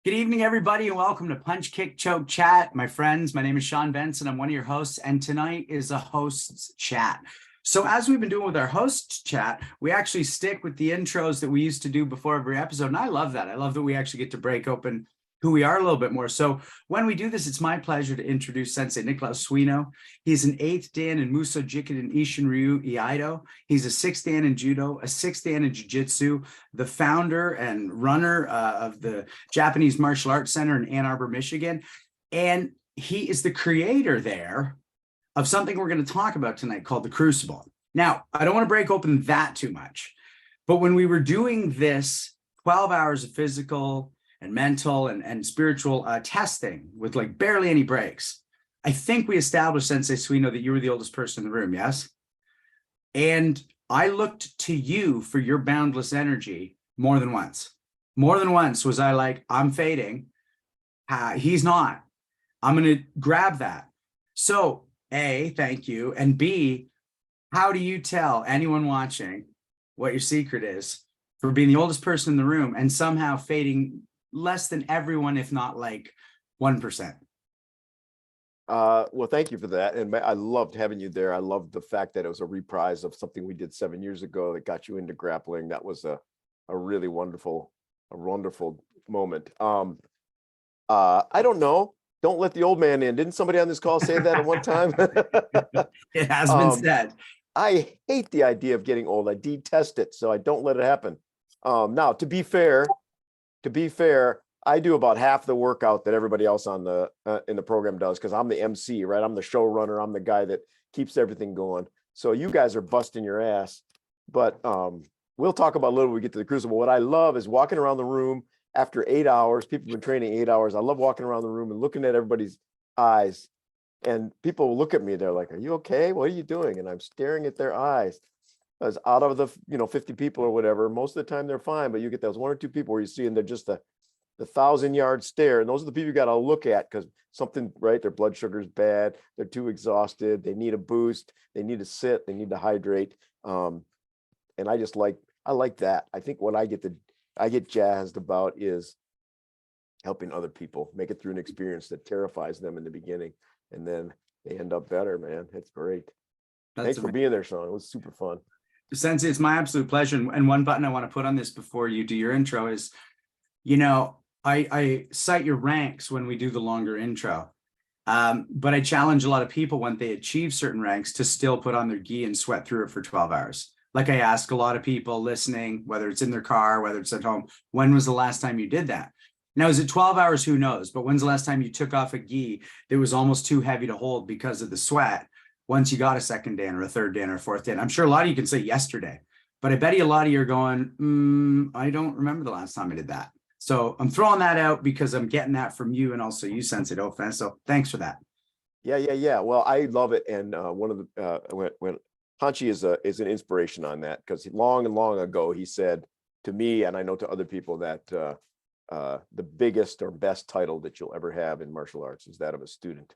Good evening, everybody, and welcome to Punch, Kick, Choke, Chat. My friends, my name is Sean Benson. I'm one of your hosts, and tonight is a host's chat. So as we've been doing with our host chat, we actually stick with the intros that we used to do before every episode, and I love that. I love that we actually get to break open who we are a little bit more. So when we do this, it's my pleasure to introduce Sensei Nicolas Suino. He's an 8th Dan in Muso Jikiden Ishin Ryu Iaido. He's a 6th Dan in Judo, a 6th Dan in Jiu-Jitsu, the founder and runner of the Japanese Martial Arts Center in Ann Arbor, Michigan. And he is the creator there of something we're going to talk about tonight called the Crucible. Now, I don't want to break open that too much, but when we were doing this 12 hours of physical and mental and spiritual testing with like barely any breaks, I think we established, Sensei Suino, that you were the oldest person in the room, yes? And I looked to you for your boundless energy more than once. More than once was I like, I'm fading. He's not. I'm going to grab that. So A, thank you. And B, how do you tell anyone watching what your secret is for being the oldest person in the room and somehow fading less than everyone, if not like 1%? Well, thank you for that. And I loved having you there. I loved the fact that it was a reprise of something we did 7 years ago that got you into grappling. That was a really wonderful moment. I don't know. Don't let the old man in. Didn't somebody on this call say that at one time? It has been said. I hate the idea of getting old. I detest it, so I don't let it happen. Now, to be fair, I do about half the workout that everybody else on the in the program does, because I'm the MC, right? I'm the showrunner. I'm the guy that keeps everything going. So you guys are busting your ass. But we'll talk about a little when we get to the Crucible. What I love is walking around the room after 8 hours. People have been training 8 hours. I love walking around the room and looking at everybody's eyes. And people will look at me. They're like, "Are you okay? What are you doing?" And I'm staring at their eyes. Because out of the 50 people or whatever, most of the time they're fine. But you get those 1 or 2 people where you see and they're just the 1,000-yard stare. And those are the people you got to look at because something, right? Their blood sugar is bad. They're too exhausted. They need a boost. They need to sit. They need to hydrate. And I like that. I think what I get jazzed about is helping other people make it through an experience that terrifies them in the beginning. And then they end up better, man. It's great. Thanks for being there, Sean. It was super fun. Sensei, it's my absolute pleasure. And one button I want to put on this before you do your intro is, I cite your ranks when we do the longer intro. But I challenge a lot of people when they achieve certain ranks to still put on their gi and sweat through it for 12 hours. Like I ask a lot of people listening, whether it's in their car, whether it's at home, when was the last time you did that? Now, is it 12 hours? Who knows? But when's the last time you took off a gi that was almost too heavy to hold because of the sweat once you got a 2nd Dan or a 3rd Dan or a 4th Dan? I'm sure a lot of you can say yesterday, but I bet you a lot of you are going, I don't remember the last time I did that. So I'm throwing that out because I'm getting that from you and also you, Sensei. No offense. So thanks for that. Yeah. Well, I love it. And one of the when Hanchi is an inspiration on that, because long ago he said to me, and I know to other people, that the biggest or best title that you'll ever have in martial arts is that of a student.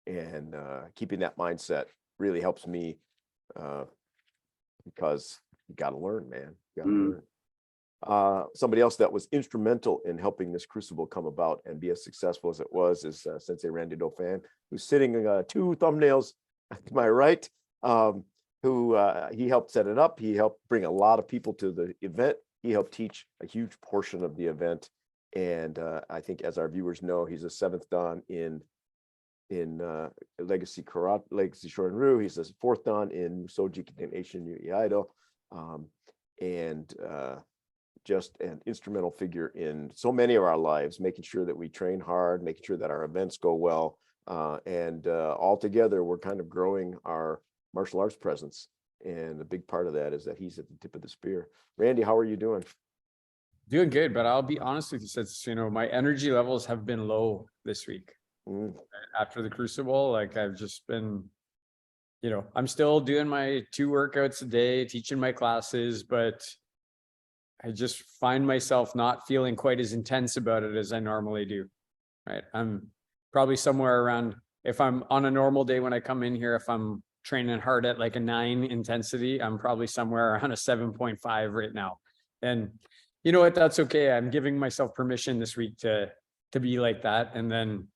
And keeping that mindset really helps me because you got to learn, man. You got to learn. Somebody else that was instrumental in helping this Crucible come about and be as successful as it was is Sensei Randy Dauphin, who's sitting 2 thumbnails to my right, who he helped set it up. He helped bring a lot of people to the event. He helped teach a huge portion of the event. And I think, as our viewers know, he's a 7th Dan in Legacy Karate, Legacy Shorin Ryu. He's a 4th Dan in Muso Jikiden Ishin Ryu Iaido. And just an instrumental figure in so many of our lives, making sure that we train hard, making sure that our events go well. And all together, we're kind of growing our martial arts presence. And a big part of that is that he's at the tip of the spear. Randy, how are you doing? Doing good, but I'll be honest with you, since my energy levels have been low this week. After the Crucible, like I've just been, I'm still doing my 2 workouts a day, teaching my classes, but I just find myself not feeling quite as intense about it as I normally do. Right. I'm probably somewhere around, if I'm on a normal day when I come in here, if I'm training hard at like a 9 intensity, I'm probably somewhere around a 7.5 right now. And you know what? That's okay. I'm giving myself permission this week to to be like that. And then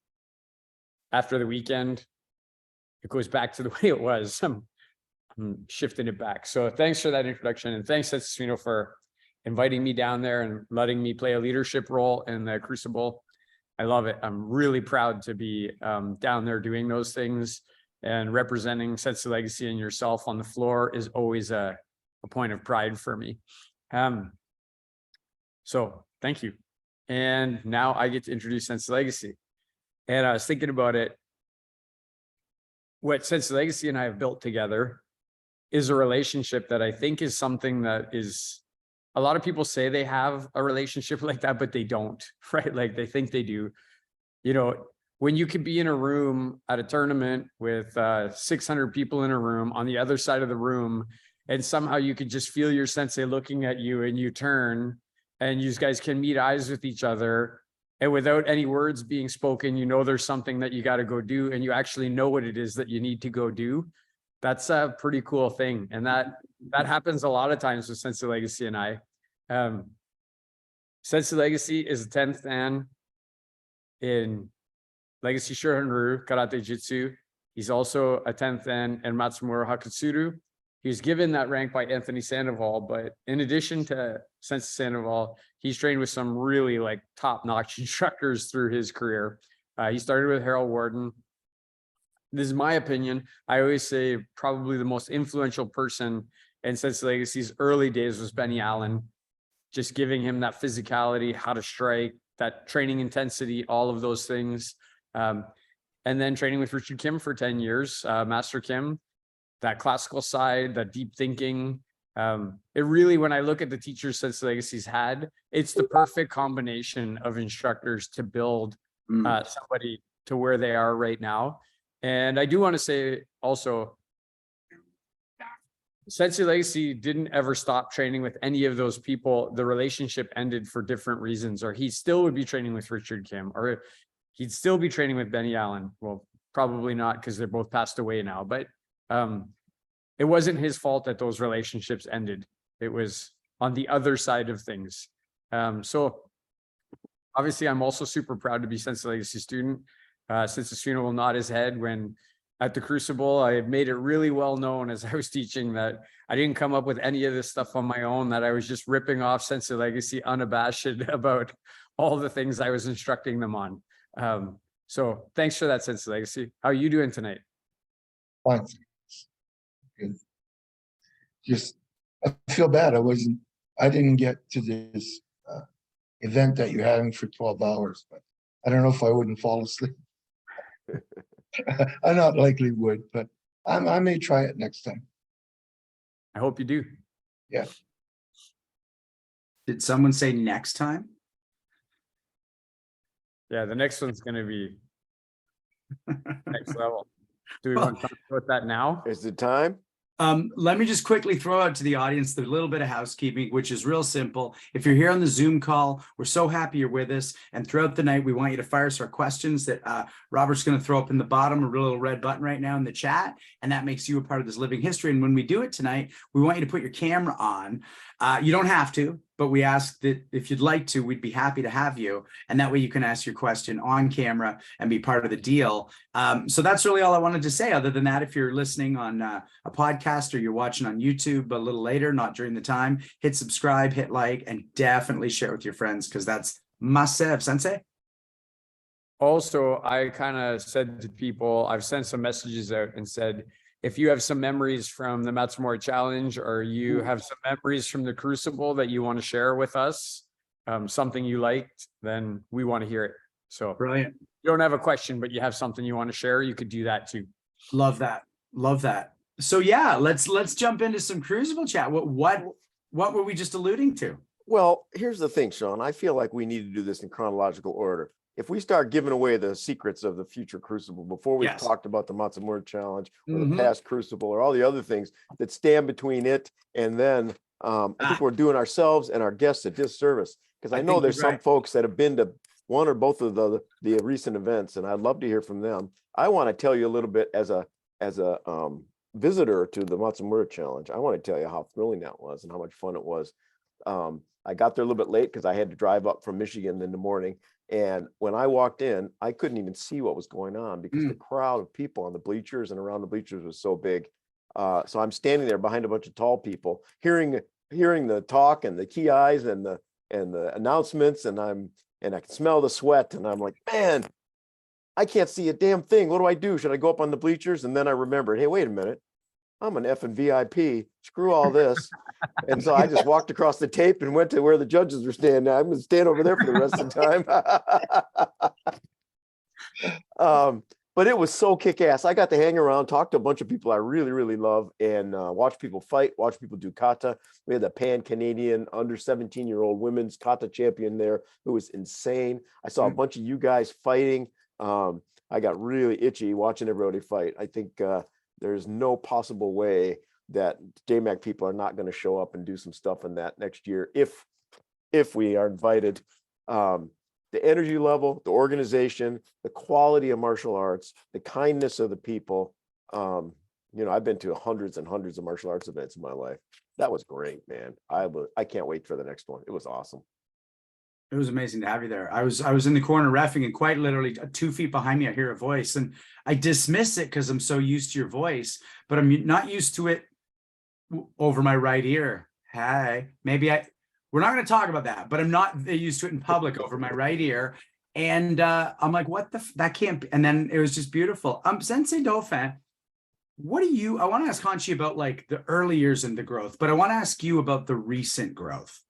after the weekend, it goes back to the way it was. I'm shifting it back. So thanks for that introduction. And thanks, Setsuino, for inviting me down there and letting me play a leadership role in the Crucible. I love it. I'm really proud to be down there doing those things, and representing Sense of Legacy and yourself on the floor is always a point of pride for me. So thank you. And now I get to introduce Sense of Legacy. And I was thinking about it. What Sense of Legacy and I have built together is a relationship that I think is something that is, a lot of people say they have a relationship like that, but they don't, right? Like they think they do. You know, when you could be in a room at a tournament with 600 people in a room, on the other side of the room, and somehow you could just feel your sensei looking at you, and you turn and you guys can meet eyes with each other, and without any words being spoken, you know there's something that you got to go do, and you actually know what it is that you need to go do. That's a pretty cool thing. And that happens a lot of times with Sense of Legacy and I. Sense of Legacy is the 10th Dan in Legacy Shorin-ryu Karate Jutsu. He's also a 10th Dan in Matsumura Hakutsuru. He was given that rank by Anthony Sandoval, but in addition to Sensei Sandoval, he's trained with some really like top-notch instructors through his career. He started with Harold Warden. This is my opinion. I always say probably the most influential person in Sensei Legacy's early days was Benny Allen, just giving him that physicality, how to strike, that training intensity, all of those things. And then training with Richard Kim for 10 years, Master Kim, that classical side, that deep thinking. It really, when I look at the teachers Sensei Legacy's had, it's the perfect combination of instructors to build somebody to where they are right now. And I do want to say also, Sensei Legacy didn't ever stop training with any of those people. The relationship ended for different reasons, or he still would be training with Richard Kim, or he'd still be training with Benny Allen. Well, probably not, because they're both passed away now, but it wasn't his fault that those relationships ended. It was on the other side of things. So obviously I'm also super proud to be Sensei Legacy student. Sensei Suino will nod his head when at the Crucible, I made it really well known as I was teaching that I didn't come up with any of this stuff on my own, that I was just ripping off Sensei Legacy unabashed about all the things I was instructing them on. So thanks for that, Sensei Legacy. How are you doing tonight? Fine. Good. Just, I feel bad. I didn't get to this event that you're having for 12 hours, but I don't know if I wouldn't fall asleep. I not likely would, but I may try it next time. I hope you do. Yeah. Did someone say next time? Yeah, the next one's going to be next level. Do we want to talk about that now? Is it time? Let me just quickly throw out to the audience the little bit of housekeeping, which is real simple. If you're here on the Zoom call, we're so happy you're with us. And throughout the night, we want you to fire us our questions that Robert's going to throw up in the bottom, a little red button right now in the chat. And that makes you a part of this living history. And when we do it tonight, we want you to put your camera on. You don't have to, but we ask that if you'd like to, we'd be happy to have you. And that way you can ask your question on camera and be part of the deal. So that's really all I wanted to say. Other than that, if you're listening on a podcast or you're watching on YouTube a little later, not during the time, hit subscribe, hit like, and definitely share with your friends, because that's must-have, Sensei. Also, I kind of said to people, I've sent some messages out and said, if you have some memories from the Matsumura Challenge, or you have some memories from the Crucible that you want to share with us, something you liked, then we want to hear it. So Brilliant. You don't have a question, but you have something you want to share, you could do that too. Love that. Love that. So yeah, let's jump into some Crucible chat. What were we just alluding to? Well, here's the thing, Sean. I feel like we need to do this in chronological order. If we start giving away the secrets of the future Crucible before we've talked about the Matsumura Challenge or the past Crucible or all the other things that stand between it and then I think we're doing ourselves and our guests a disservice, because I know there's some folks that have been to one or both of the recent events, and I'd love to hear from them. I want to tell you a little bit as a visitor to the Matsumura Challenge. I want to tell you how thrilling that was and how much fun it was. I got there a little bit late because I had to drive up from Michigan in the morning, And when I walked in, I couldn't even see what was going on because the crowd of people on the bleachers and around the bleachers was so big. So I'm standing there behind a bunch of tall people, hearing the talk and the key eyes and the announcements, and I can smell the sweat, and I'm like, man, I can't see a damn thing. What do I do? Should I go up on the bleachers? And then I remembered, hey, wait a minute. I'm an effing VIP. Screw all this. And so I just walked across the tape and went to where the judges were standing. I'm going to stand over there for the rest of the time. But it was so kick-ass. I got to hang around, talk to a bunch of people I really, really love, and watch people fight, watch people do kata. We had the Pan-Canadian under 17-year-old women's kata champion there who was insane. I saw a bunch of you guys fighting. I got really itchy watching everybody fight. I think there's no possible way that JMAC people are not going to show up and do some stuff in that next year if we are invited. The energy level, the organization, the quality of martial arts, the kindness of the people. I've been to hundreds and hundreds of martial arts events in my life. That was great, man. I can't wait for the next one. It was awesome. It was amazing to have you there. I was in the corner reffing, and quite literally 2 feet behind me, I hear a voice, and I dismiss it because I'm so used to your voice, but I'm not used to it over my right ear. Hey, we're not going to talk about that, but I'm not used to it in public over my right ear. And I'm like, that can't be. And then it was just beautiful. Sensei Dauphin, I want to ask Hanshi about like the early years in the growth, but I want to ask you about the recent growth.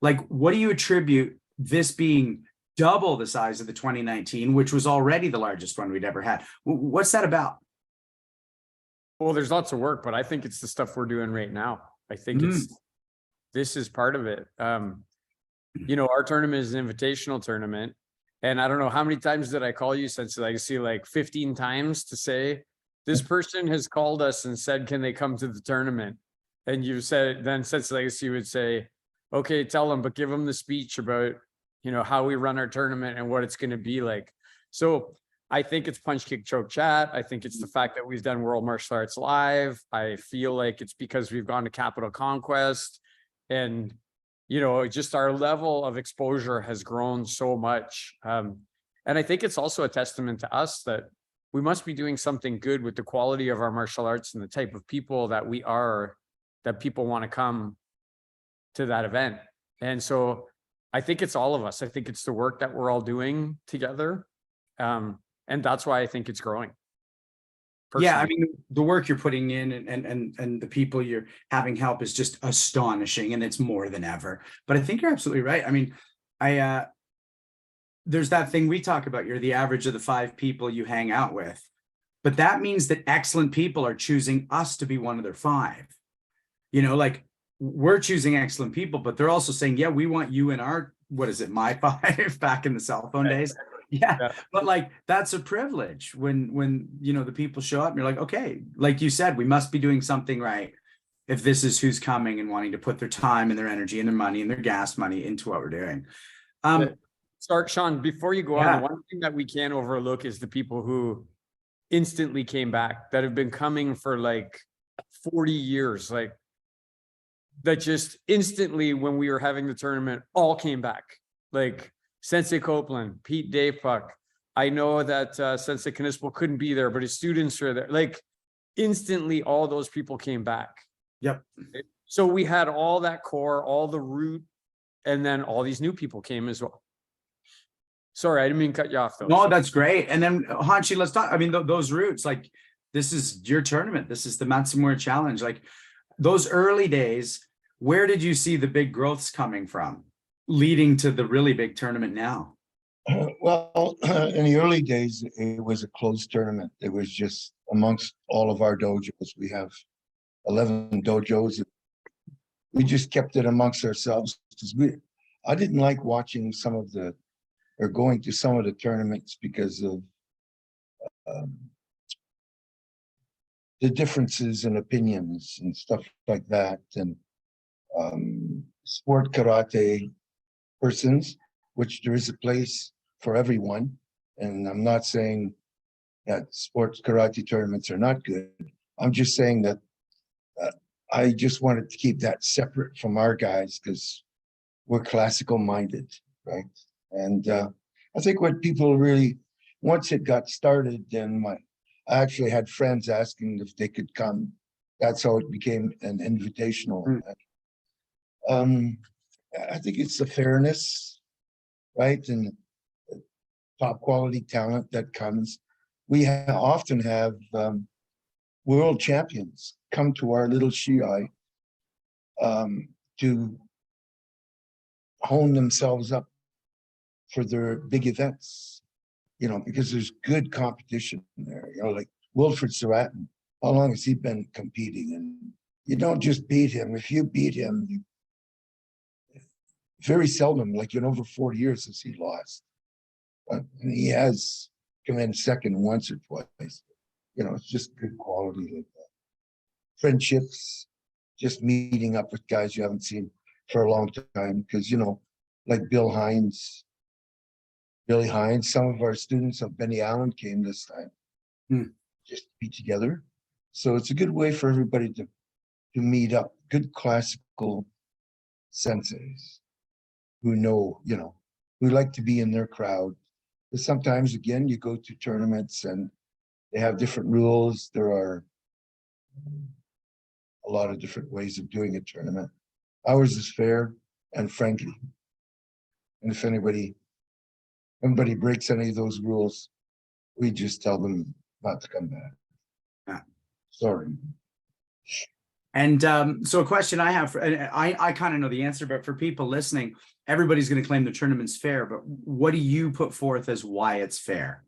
Like, what do you attribute this being double the size of the 2019, which was already the largest one we'd ever had? What's that about? Well, there's lots of work, but I think it's the stuff we're doing right now. I think this is part of it. Our tournament is an invitational tournament, and I don't know how many times did I call you, Sensei Legacy, like 15 times to say, this person has called us and said, can they come to the tournament? And you said, then Sensei Legacy would say, okay, tell them, but give them the speech about, how we run our tournament and what it's going to be like. So I think it's Punch Kick Choke Chat. I think it's the fact that we've done World Martial Arts Live. I feel like it's because we've gone to Capital Conquest, and, just our level of exposure has grown so much. And I think it's also a testament to us that we must be doing something good with the quality of our martial arts and the type of people that we are, that people want to come to that event. And so I think it's all of us. I think it's the work that we're all doing together. And that's why I think it's growing. Personally. Yeah, I mean, the work you're putting in and the people you're having help is just astonishing, and it's more than ever. But I think you're absolutely right. I mean, there's that thing we talk about. You're the average of the 5 people you hang out with, but that means that excellent people are choosing us to be one of their 5. Like, we're choosing excellent people, but they're also saying, yeah, we want you in our, my 5 back in the cell phone days. Yeah. But like, that's a privilege when the people show up and you're like, okay, like you said, we must be doing something right if this is who's coming and wanting to put their time and their energy and their money and their gas money into what we're doing. Start, Sean, before you go on, the one thing that we can't overlook is the people who instantly came back, that have been coming for like 40 years, like that just instantly, when we were having the tournament, all came back. Like Sensei Copeland, Pete Daypuck. I know that Sensei Knispel couldn't be there, but his students were there. Like instantly, all those people came back. Yep. So we had all that core, all the root, and then all these new people came as well. Sorry, I didn't mean to cut you off though. No, that's great. And then Hanshi, let's talk. I mean, those roots, like this is your tournament. This is the Matsumura Challenge. Like those early days, where did you see the big growths coming from, leading to the really big tournament now? Well, in the early days, it was a closed tournament. It was just amongst all of our dojos. We have 11 dojos. We just kept it amongst ourselves because I didn't like watching going to some of the tournaments because of the differences in opinions and stuff like that. And sport karate persons, which there is a place for everyone. And I'm not saying that sports karate tournaments are not good. I'm just saying that I just wanted to keep that separate from our guys because we're classical minded, right? And I think what people really, once it got started, then I actually had friends asking if they could come. That's how it became an invitational. Mm. I think it's the fairness, right? And top quality talent that comes. We often have world champions come to our little shaiai to hone themselves up for their big events, because there's good competition there. Like Wilfred Saratin, how long has he been competing? And you don't just beat him. If you beat him, very seldom, like in over 40 years, has he lost. And he has come in second once or twice. It's just good quality like that. Friendships, just meeting up with guys you haven't seen for a long time. Because, like Billy Hines, some of our students of Benny Allen came this time. Just to be together. So it's a good way for everybody to meet up. Good classical senseis who know, who like to be in their crowd. But sometimes, again, you go to tournaments and they have different rules. There are a lot of different ways of doing a tournament. Ours is fair and friendly. And if anybody breaks any of those rules, we just tell them not to come back. Yeah. Sorry. And so a question I have, I kind of know the answer, but for people listening, everybody's going to claim the tournament's fair, but what do you put forth as why it's fair?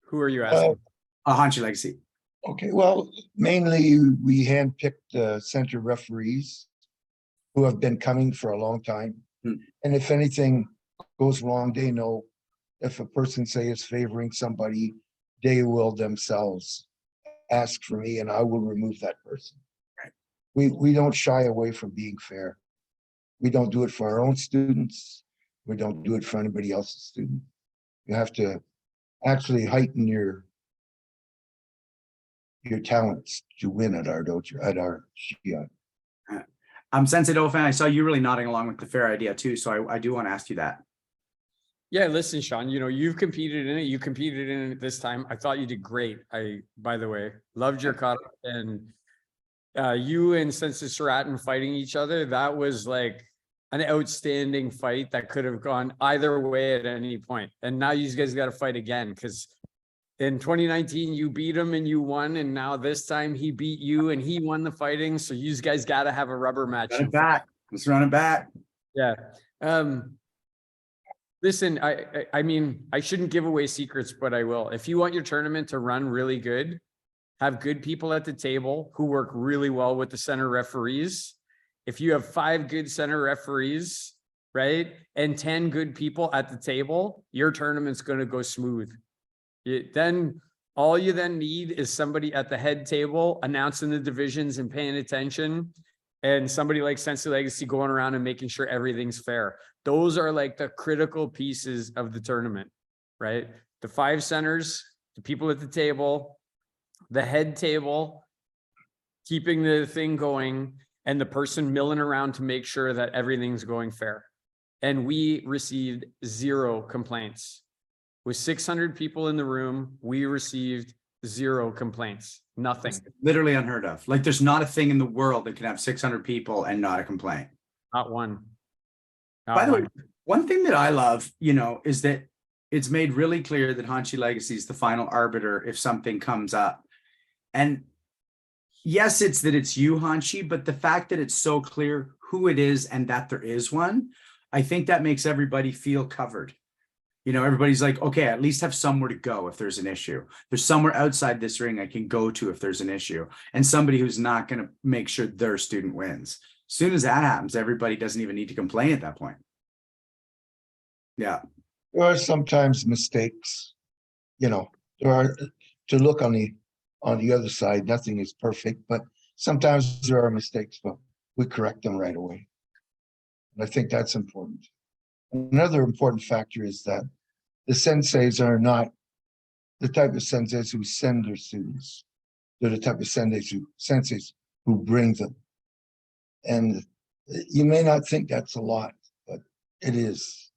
Who are you asking? Hanshi Legacy. Okay, well, mainly we handpicked center referees who have been coming for a long time. And if anything goes wrong, they know if a person, say, is favoring somebody, they will themselves ask for me and I will remove that person. Right. We don't shy away from being fair. We don't do it for our own students. We don't do it for anybody else's student. You have to actually heighten your talents to win at our dojo, at our shaiai. Sensei Dauphin, I saw you really nodding along with the fair idea too, so I do want to ask you that. Yeah, listen, Sean, you've competed in it. You competed in it this time. I thought you did great. By the way, loved your cut. And you and Sensei Saratin fighting each other, that was like an outstanding fight that could have gone either way at any point. And now you guys got to fight again, because in 2019, you beat him and you won. And now this time he beat you and he won the fighting. So you guys got to have a rubber match. Run it back. Let's run it back. Yeah. Listen, I mean, I shouldn't give away secrets, but I will. If you want your tournament to run really good, have good people at the table who work really well with the center referees. If you have 5 good center referees, right, and 10 good people at the table, your tournament's going to go smooth. Then all you then need is somebody at the head table announcing the divisions and paying attention, and somebody like Sensei Legacy going around and making sure everything's fair. Those are like the critical pieces of the tournament, right? The 5 centers, the people at the table, the head table, keeping the thing going, and the person milling around to make sure that everything's going fair. And we received 0 complaints. With 600 people in the room, we received 0 complaints. Nothing. It's literally unheard of. Like, there's not a thing in the world that can have 600 people and not a complaint. Not one. By the way, one thing that I love, is that it's made really clear that Hanshi Legacy is the final arbiter if something comes up. And yes, it's that it's you, Hanshi, but the fact that it's so clear who it is and that there is one, I think that makes everybody feel covered. Everybody's like, okay, at least have somewhere to go if there's an issue. There's somewhere outside this ring I can go to if there's an issue, and somebody who's not going to make sure their student wins. As soon as that happens, everybody doesn't even need to complain at that point. Yeah. There are sometimes mistakes, there are, to look on the other side, nothing is perfect, but sometimes there are mistakes, but we correct them right away. And I think that's important. Another important factor is that the senseis are not the type of senseis who send their students. They're the type of senseis who bring them. And you may not think that's a lot, but it is.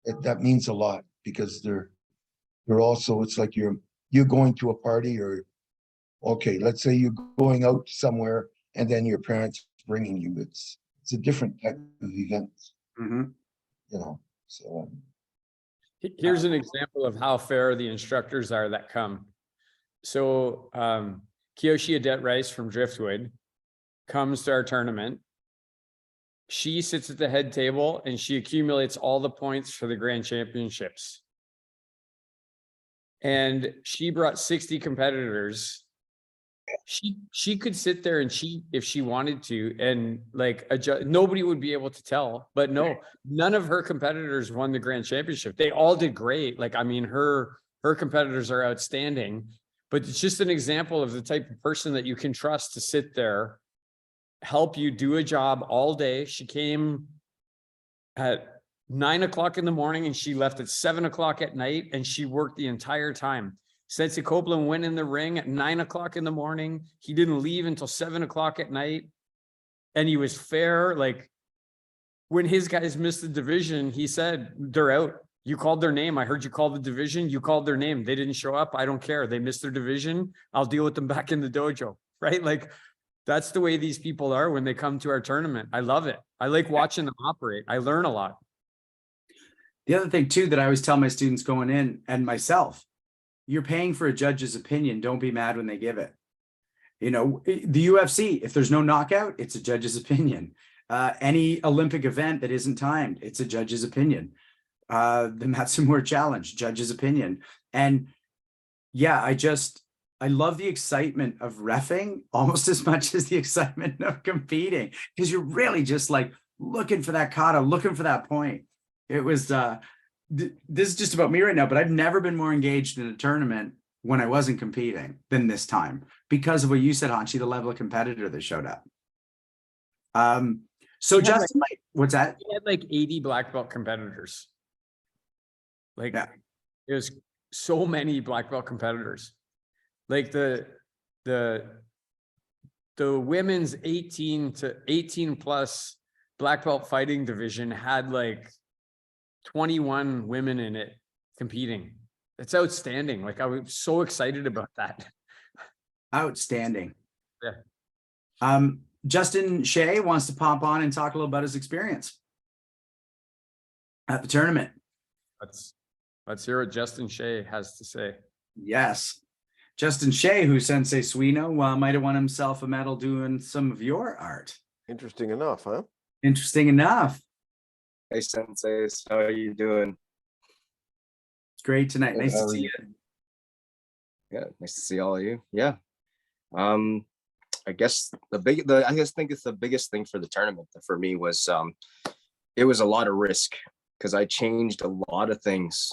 that means a lot because they're also, it's like you're going to a party or, okay, let's say you're going out somewhere and then your parents bringing you. It's a different type of event, Mhm. you know, so. Here's an example of how fair the instructors are that come. So Kiyoshi Adet Rice from Driftwood comes to our tournament. She sits at the head table and she accumulates all the points for the grand championships. And she brought 60 competitors. She could sit there and cheat if she wanted to, and like nobody would be able to tell. But no, none of her competitors won the grand championship. They all did great. Like, I mean, her competitors are outstanding, but it's just an example of the type of person that you can trust to sit there, help you do a job all day. She came at 9 o'clock in the morning and she left at 7 o'clock at night, and she worked the entire time. Sensei Copeland went in the ring at 9 o'clock in the morning. He didn't leave until 7 o'clock at night. And he was fair. Like, when his guys missed the division, he said, they're out. You called their name. I heard you call the division. You called their name. They didn't show up. I don't care. They missed their division. I'll deal with them back in the dojo. Right? Like, that's the way these people are when they come to our tournament. I love it. I like watching them operate. I learn a lot. The other thing too that I always tell my students going in, and myself, you're paying for a judge's opinion. Don't be mad when they give it. You know, the UFC, if there's no knockout, it's a judge's opinion. Any Olympic event that isn't timed, it's a judge's opinion. The Matsumura challenge, judge's opinion. And yeah, I love the excitement of reffing almost as much as the excitement of competing, because you're really just like looking for that kata, looking for that point. It was, this is just about me right now, but I've never been more engaged in a tournament when I wasn't competing than this time, because of what you said, Hanshi, the level of competitor that showed up. So Justin, what's that? We had like 80 black belt competitors. Like, Yeah. There's so many black belt competitors. Like the women's 18 plus black belt fighting division had like 21 women in it competing. It's outstanding. Like, I was so excited about that. Outstanding. Yeah. Justin Shea wants to pop on and talk a little about his experience at the tournament. Let's hear what Justin Shea has to say. Yes. Justin Shea, who Sensei Suino might have won himself a medal doing some of your art. Interesting enough, huh? Interesting enough. Hey, senseis, how are you doing? Great tonight. Nice to see you. Yeah, nice to see all of you. Yeah. I guess think it's the biggest thing for the tournament for me was it was a lot of risk, because I changed a lot of things.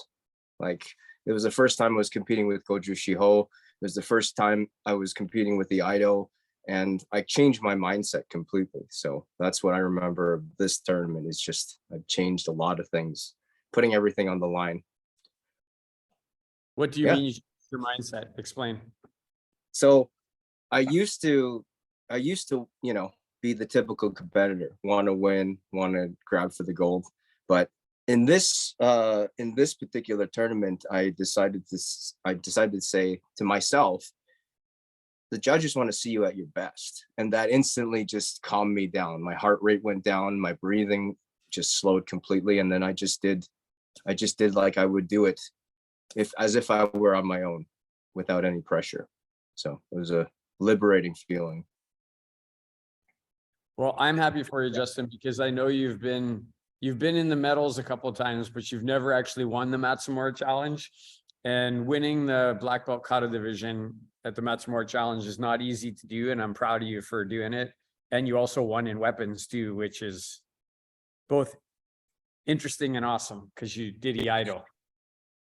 Like, it was the first time I was competing with Goju Shiho. It was the first time I was competing with the Ido, and I changed my mindset completely. So that's what I remember of this tournament. Is just I've changed a lot of things, putting everything on the line. What do you mean you changed your mindset? Explain. So I used to, you know, be the typical competitor, want to win, want to grab for the gold. But in this particular tournament, I decided to say to myself, the judges want to see you at your best. And that instantly just calmed me down. My heart rate went down, my breathing just slowed completely. And then I just did like I would do it as if I were on my own, without any pressure. So it was a liberating feeling. Well, I'm happy for you, Justin, because I know you've been in the medals a couple of times, but you've never actually won the Matsumura Challenge. And winning the black belt kata division at the Matsumura Challenge is not easy to do, and I'm proud of you for doing it. And you also won in weapons too, which is both interesting and awesome because you did Iaido.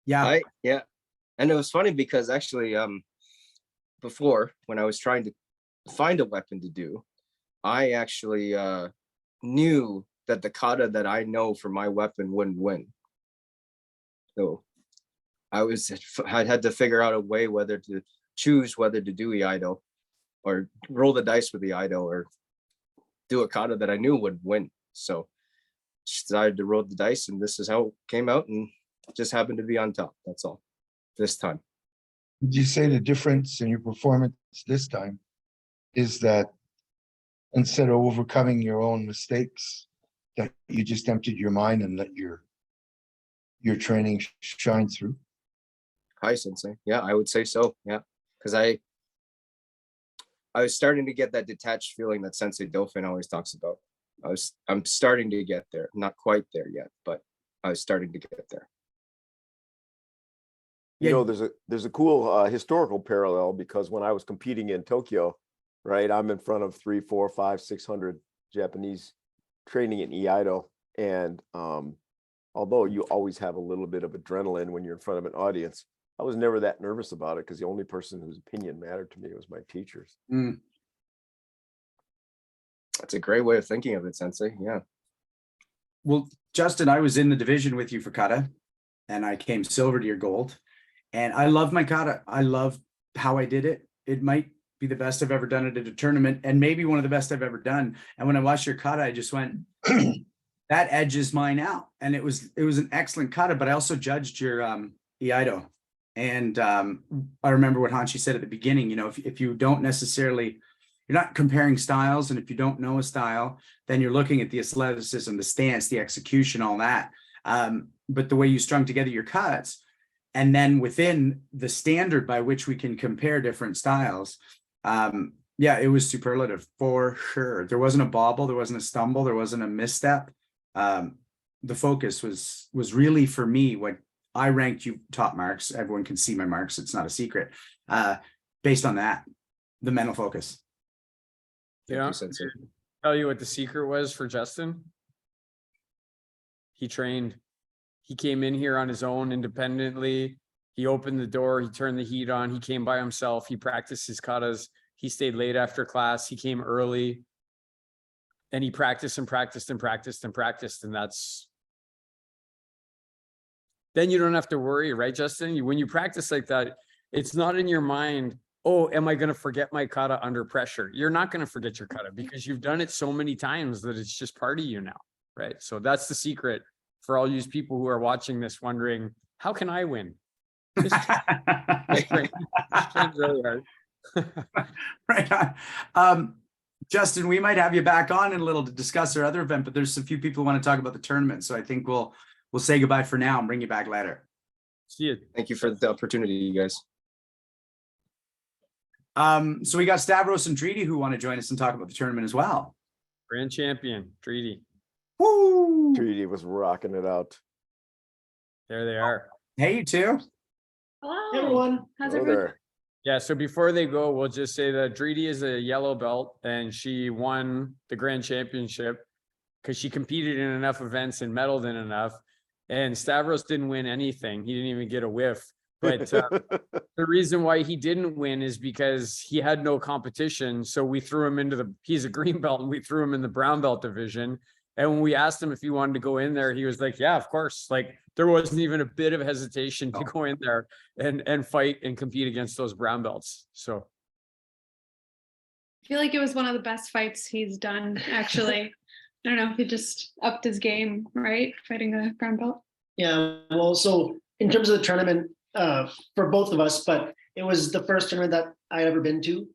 Yeah. Yeah. And it was funny because actually before, when I was trying to find a weapon to do, I actually knew that the kata that I know for my weapon wouldn't win. So I had to figure out a way whether to choose whether to do Iaido or roll the dice with the Iaido or do a kata that I knew would win. So just decided to roll the dice, and this is how it came out, and just happened to be on top. That's all. This time. Would you say the difference in your performance this time is that instead of overcoming your own mistakes, that you just emptied your mind and let your training shine through? Hi, Sensei. Yeah, I would say so. Yeah, because I was starting to get that detached feeling that Sensei Dauphin always talks about. I'm starting to get there. Not quite there yet, but I was starting to get there. You Yeah. know, there's a cool historical parallel, because when I was competing in Tokyo, right, I'm in front of 300, 400, 500, 600 Japanese training in Iaido. And although you always have a little bit of adrenaline when you're in front of an audience, I was never that nervous about it, because the only person whose opinion mattered to me was my teachers. Mm. That's a great way of thinking of it, Sensei. Yeah. Well, Justin, I was in the division with you for kata, and I came silver to your gold. And I love my kata. I love how I did it. It might be the best I've ever done it at a tournament, and maybe one of the best I've ever done. And when I watched your kata, I just went, that edges mine out. And it was an excellent kata, but I also judged your Iaido. And I remember what Hanshi said at the beginning, you know, if you don't necessarily, you're not comparing styles, and if you don't know a style, then you're looking at the athleticism, the stance, the execution, all that. But the way you strung together your cuts, and then within the standard by which we can compare different styles, yeah, it was superlative for sure. There wasn't a bobble, there wasn't a stumble, there wasn't a misstep. The focus was really, for me, what I ranked you top marks. Everyone can see my marks, it's not a secret. Based on that, the mental focus. Thank Yeah. you, Sensei. Tell you what the secret was for Justin. He trained. He came in here on his own independently. He opened the door. He turned the heat on. He came by himself. He practiced his katas. He stayed late after class. He came early. And he practiced and practiced and practiced and practiced. And that's, then you don't have to worry, right, Justin? When you practice like that, it's not in your mind, oh, am I going to forget my kata under pressure? You're not going to forget your kata, because you've done it so many times that it's just part of you now, right? So that's the secret for all you people who are watching this, wondering, how can I win? Just train really hard. Right on. Justin, we might have you back on in a little to discuss our other event, but there's a few people who want to talk about the tournament. So I think we'll say goodbye for now and bring you back later. See you. Thank you for the opportunity, you guys. So we got Stavros and Treaty who want to join us and talk about the tournament as well. Grand champion, Treaty. Woo! Treaty was rocking it out. There they are. Hey, you two. Hello. Hey, everyone. How's Hello everyone? there. Yeah, so before they go, we'll just say that Treaty is a yellow belt, and she won the grand championship because she competed in enough events and medaled in enough. And Stavros didn't win anything. He didn't even get a whiff. But the reason why he didn't win is because he had no competition. So we threw him into he's a green belt, and we threw him in the brown belt division. And when we asked him if he wanted to go in there, he was like, yeah, of course. Like, there wasn't even a bit of hesitation to go in there and fight and compete against those brown belts. So I feel like it was one of the best fights he's done, actually. I don't know, he just upped his game, right? Fighting a brown belt. Yeah, well, so in terms of the tournament, for both of us, but it was the first tournament that I had ever been to.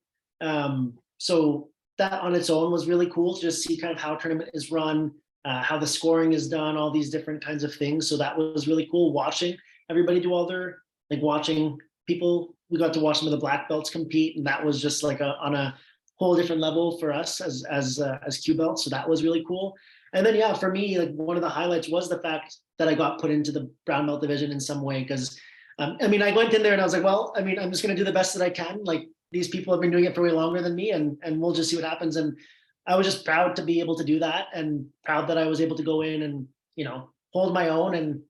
So that on its own was really cool to just see kind of how tournament is run, how the scoring is done, all these different kinds of things. So that was really cool watching everybody do all their, like watching people, we got to watch some of the black belts compete, and that was just like on a whole different level for us as Q belts. So that was really cool. And then, yeah, for me, like one of the highlights was the fact that I got put into the brown belt division in some way, because I mean, I went in there and I was like, well, I mean, I'm just going to do the best that I can. Like, these people have been doing it for way longer than me, and we'll just see what happens. And I was just proud to be able to do that, and proud that I was able to go in and, you know, hold my own and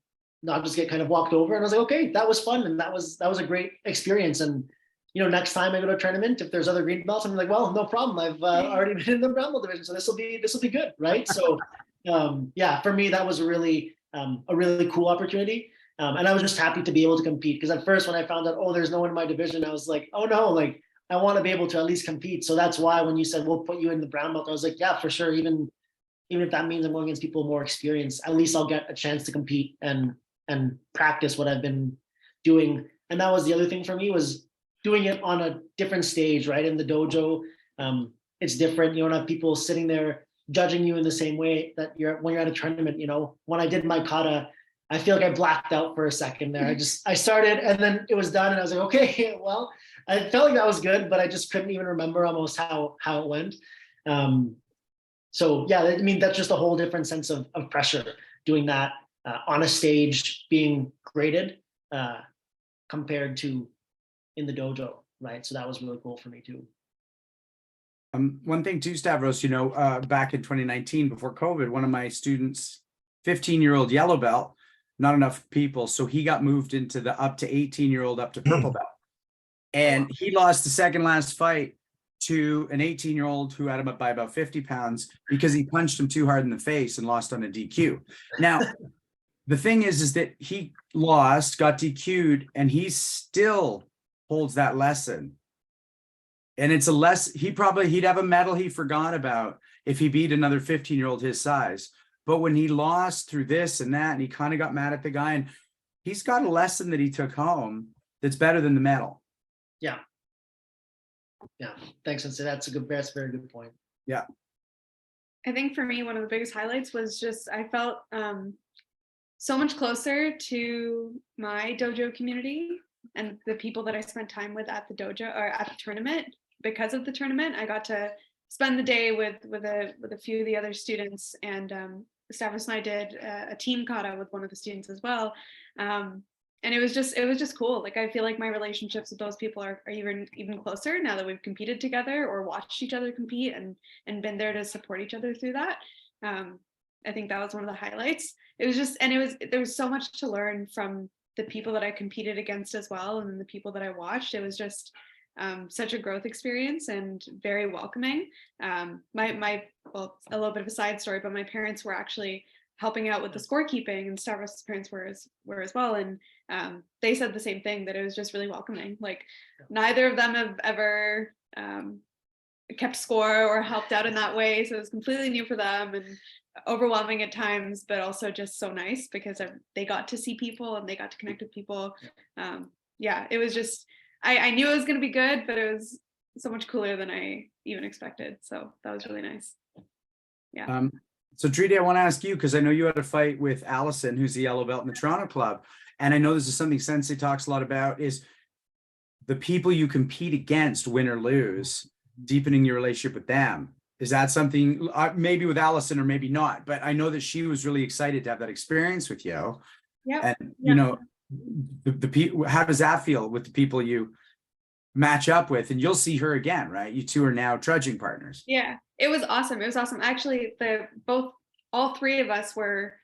not just get kind of walked over. And I was like, okay, that was fun. And that was a great experience. And, you know, next time I go to a tournament, if there's other green belts, I'm like, well, no problem. I've already been in the brown belt division, so this will be good, right? So, yeah, for me, that was a really cool opportunity. And I was just happy to be able to compete, because at first when I found out, oh, there's no one in my division, I was like, oh no, like I want to be able to at least compete. So that's why when you said we'll put you in the brown belt, I was like, yeah, for sure. Even even if that means I'm going against people more experienced, at least I'll get a chance to compete and practice what I've been doing. And that was the other thing for me, was doing it on a different stage, right? In the dojo, it's different. You don't have people sitting there judging you in the same way that when you're at a tournament. You know, when I did my kata, I feel like I blacked out for a second there. I started and then it was done and I was like, okay, well, I felt like that was good, but I just couldn't even remember almost how it went. So yeah, I mean, that's just a whole different sense of pressure doing that on a stage, being graded compared to in the dojo, right? So that was really cool for me too. One thing too, Stavros, you know, back in 2019, before COVID, one of my students, 15-year-old yellow belt, not enough people, so he got moved into the up to 18-year-old up to purple belt. And he lost the second last fight to an 18-year-old who had him up by about 50 pounds because he punched him too hard in the face and lost on a DQ. Now, the thing is that he lost, got DQ'd, and he still holds that lesson. And it's he'd have a medal he forgot about if he beat another 15-year-old his size. But when he lost through this and that, and he kind of got mad at the guy, and he's got a lesson that he took home that's better than the medal. Yeah. Yeah. Thanks, Sensei. That's a very good point. Yeah. I think for me, one of the biggest highlights was just, I felt so much closer to my dojo community and the people that I spent time with at the dojo or at the tournament. Because of the tournament, I got to spend the day with a few of the other students, and Stavros and I did a team kata with one of the students as well. And it was just cool. Like, I feel like my relationships with those people are even closer now that we've competed together or watched each other compete and been there to support each other through that. I think that was one of the highlights. It was just, and there was so much to learn from the people that I competed against as well, and the people that I watched. It was just such a growth experience and very welcoming. Well, a little bit of a side story, but my parents were actually helping out with the scorekeeping, and Stavros' parents were as well, and they said the same thing, that it was just really welcoming. Like, neither of them have ever kept score or helped out in that way, so it was completely new for them and overwhelming at times, but also just so nice because they got to see people and they got to connect with people. Yeah, it was just, I knew it was going to be good, but it was so much cooler than I even expected, so that was really nice. Yeah. So Treaty, I want to ask you, because I know you had a fight with Allison, who's the yellow belt in the Toronto club. And I know this is something Sensei talks a lot about, is the people you compete against, win or lose, deepening your relationship with them. Is that something, maybe with Allison or maybe not, but I know that she was really excited to have that experience with you. Yeah. And, you know, the people, how does that feel with the people you match up with? And you'll see her again, right? You two are now trudging partners. Yeah, it was awesome. It was awesome. Actually, all three of us were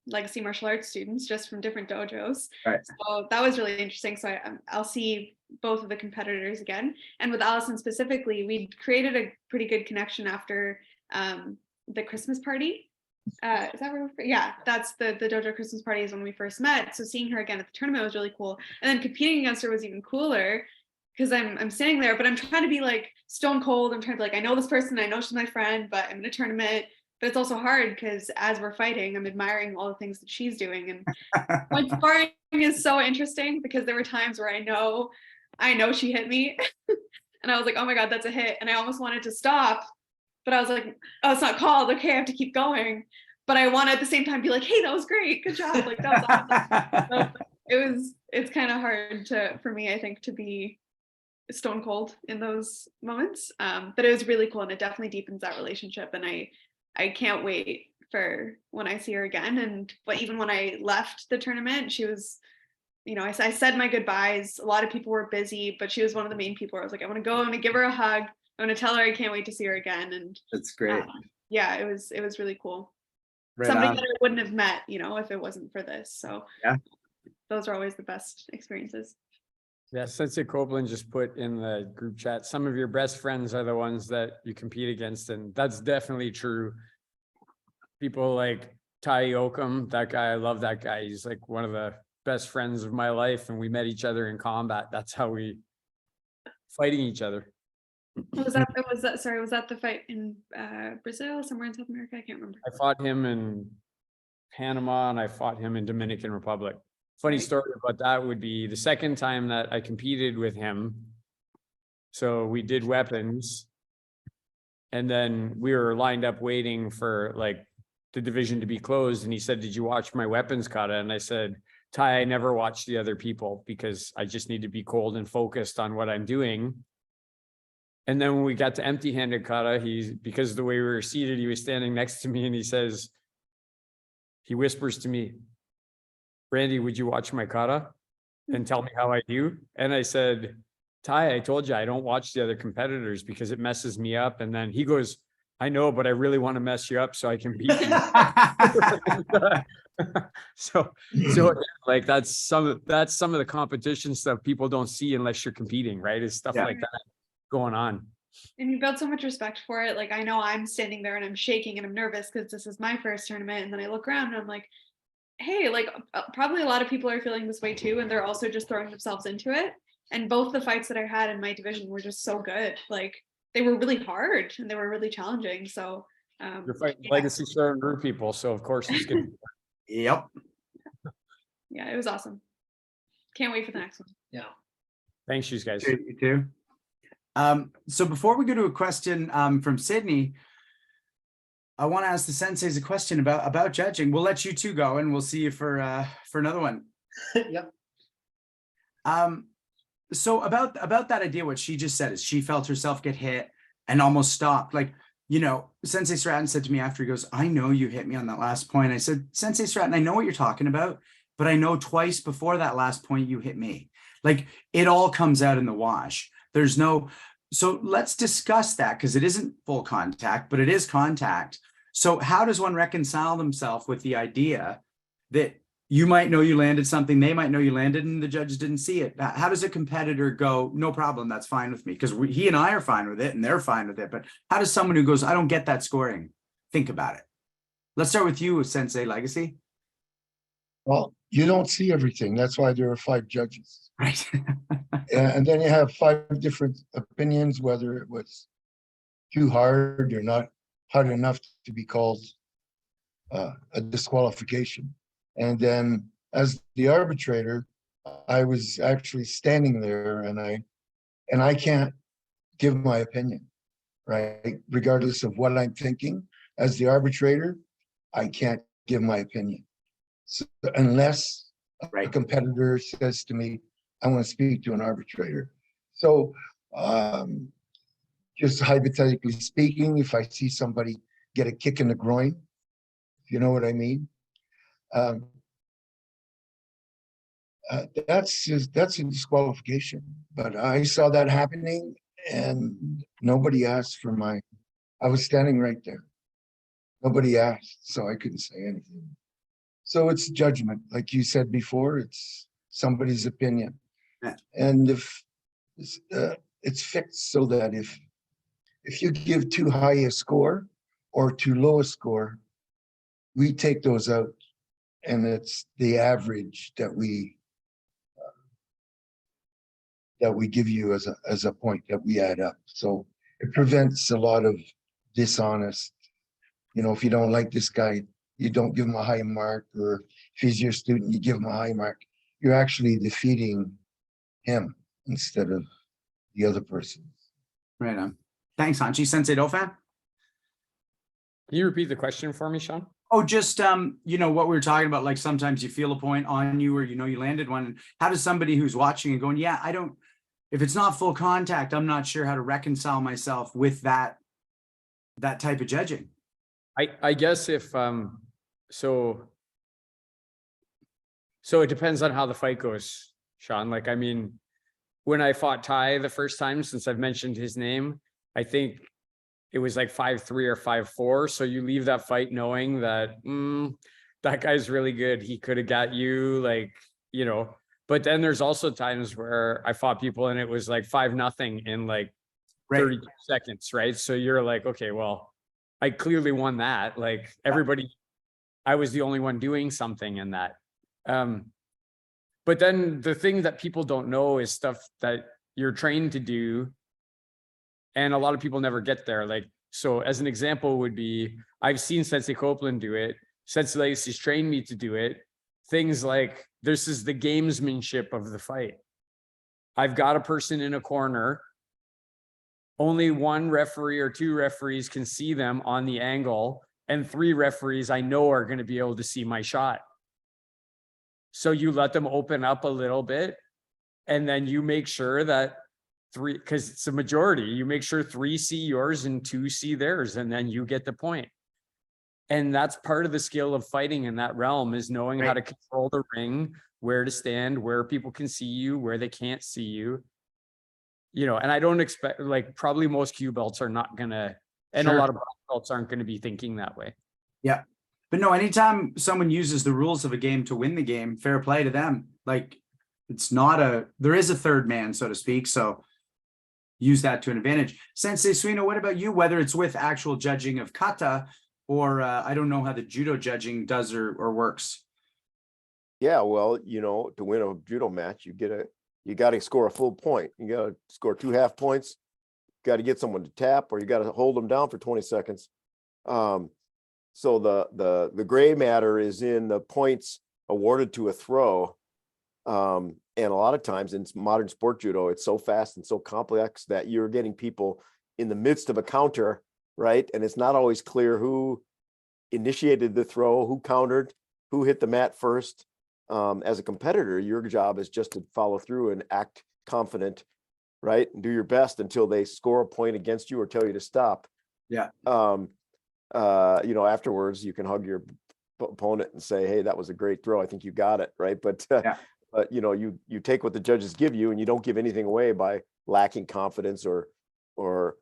legacy martial arts students, just from different dojos. Right. So that was really interesting. So I'll see both of the competitors again. And with Allison specifically, we created a pretty good connection after the Christmas party. Is that where yeah, that's the dojo Christmas party is when we first met. So seeing her again at the tournament was really cool. And then competing against her was even cooler, because I'm sitting there, but I'm trying to be like stone cold. I'm trying to I know this person, I know she's my friend, but I'm in a tournament. But it's also hard because as we're fighting, I'm admiring all the things that she's doing. And my sparring is so interesting because there were times where I know she hit me and I was like, oh my God, that's a hit. And I almost wanted to stop, but I was like, oh, it's not called. Okay, I have to keep going. But I want to at the same time be like, hey, that was great. Good job. Like, that was awesome. So it's kind of hard for me, I think, to be stone cold in those moments. But it was really cool, and it definitely deepens that relationship. And I can't wait for when I see her again. But even when I left the tournament, she was, I said my goodbyes. A lot of people were busy, but she was one of the main people where I was like, I want to go, I'm going to give her a hug. I'm going to tell her I can't wait to see her again. And that's great. Yeah, it was really cool. Right Somebody on. that I wouldn't have met, if it wasn't for this. So yeah, those are always the best experiences. Yeah, Sensei Copeland just put in the group chat, some of your best friends are the ones that you compete against, and that's definitely true. People like Tai Okum, that guy, I love that guy. He's like one of the best friends of my life, and we met each other in combat. That's how we fighting each other. Sorry, was that the fight in Brazil, somewhere in South America? I can't remember. I fought him in Panama and I fought him in Dominican Republic. Funny Right. story about that would be the second time that I competed with him. So we did weapons. And then we were lined up waiting for like the division to be closed. And he said, "Did you watch my weapons kata?" And I said, "Ty, I never watched the other people because I just need to be cold and focused on what I'm doing." And then when we got to empty-handed kata, because of the way we were seated, he was standing next to me and he whispers to me, "Randy, would you watch my kata and tell me how I do?" And I said, "Ty, I told you I don't watch the other competitors because it messes me up." And then he goes, "I know, but I really want to mess you up so I can beat you." So like that's some of the competition stuff people don't see unless you're competing, right? Is stuff Yeah. like that going on. And you build so much respect for it. Like I know I'm standing there and I'm shaking and I'm nervous because this is my first tournament. And then I look around and I'm like, hey, like probably a lot of people are feeling this way too. And they're also just throwing themselves into it. And both the fights that I had in my division were just so good. Like they were really hard and they were really challenging. So You're fighting yeah. legacy Sharon group people, so of course it's good. Yep. Yeah, it was awesome. Can't wait for the next one. Yeah. Thanks, you guys. You too. So before we go to a question from Sydney, I want to ask the senseis a question about judging. We'll let you two go, and we'll see you for another one. Yep. So about that idea, what she just said is she felt herself get hit and almost stopped. Like, you know, Sensei Stratton said to me after, he goes, "I know you hit me on that last point." I said, "Sensei Stratton, I know what you're talking about, but I know twice before that last point you hit me." Like it all comes out in the wash. There's no, so let's discuss that because it isn't full contact, but it is contact. So how does one reconcile themselves with the idea that you might know you landed something, they might know you landed, and the judges didn't see it? How does a competitor go, "No problem, that's fine with me"? Because he and I are fine with it and they're fine with it. But how does someone who goes, "I don't get that scoring," think about it? Let's start with you, Sensei Legacy. Well, you don't see everything. That's why there are 5 judges. Right. And then you have 5 different opinions, whether it was too hard or not hard enough to be called a disqualification. And then as the arbitrator, I was actually standing there and I can't give my opinion, right? Regardless of what I'm thinking, as the arbitrator, I can't give my opinion. So unless a Right. competitor says to me, "I want to speak to an arbitrator." So just hypothetically speaking, if I see somebody get a kick in the groin, if you know what I mean, that's a disqualification. But I saw that happening and nobody asked for I was standing right there. Nobody asked, so I couldn't say anything. So it's judgment, like you said before, it's somebody's opinion. Yeah. And if it's fixed so that if you give too high a score or too low a score, we take those out, and it's the average that we give you as a point that we add up. So it prevents a lot of dishonest. You know, if you don't like this guy, you don't give him a high mark, or if he's your student, you give him a high mark. You're actually defeating him instead of the other person. Right on. Thanks, Hanchi. Sensei Dofan? Can you repeat the question for me, Sean? Oh, just you know, what we were talking about, like sometimes you feel a point on you or you know you landed one. How does somebody who's watching and going, "Yeah, I don't, if it's not full contact, I'm not sure how to reconcile myself with that type of judging"? I guess if so it depends on how the fight goes, Sean. Like, I mean, when I fought Ty the first time, since I've mentioned his name, I think it was like 5-3 or 5-4. So you leave that fight knowing that that guy's really good. He could have got you, like, you know. But then there's also times where I fought people and it was like 5-0 in like 32 seconds, right? So you're like, okay, well, I clearly won that. Like everybody, I was the only one doing something in that. But then the thing that people don't know is stuff that you're trained to do And a lot of people never get there. Like, so as an example would be, I've seen Sensei Copeland do it. Sensei Legacy's trained me to do it. Things like, this is the gamesmanship of the fight. I've got a person in a corner. Only one referee or two referees can see them on the angle, and 3 referees I know are going to be able to see my shot. So you let them open up a little bit, and then you make sure that 3, because it's a majority, you make sure 3 see yours and 2 see theirs, and then you get the point. And that's part of the skill of fighting in that realm, is knowing how to control the ring, where to stand, where people can see you, where they can't see you. You know, and I don't expect, like, probably most Q belts are not gonna, and a lot of black belts aren't going to be thinking that way. Yeah. But no, anytime someone uses the rules of a game to win the game, fair play to them. Like, it's not there is a third man, so to speak. So use that to an advantage. Sensei Suino, what about you? Whether it's with actual judging of kata, or I don't know how the judo judging does or works. Yeah, well, you know, to win a judo match, you got to score a full point. You got to score 2 half points. Got to get someone to tap, or you got to hold them down for 20 seconds. So the gray matter is in the points awarded to a throw. And a lot of times in modern sport judo, it's so fast and so complex that you're getting people in the midst of a counter, right? And it's not always clear who initiated the throw, who countered, who hit the mat first. As a competitor, your job is just to follow through and act confident, right? And do your best until they score a point against you or tell you to stop. Yeah. You know, afterwards you can hug your opponent and say, hey, that was a great throw. I think you got it, right? But but you know, you take what the judges give you, and you don't give anything away by lacking confidence or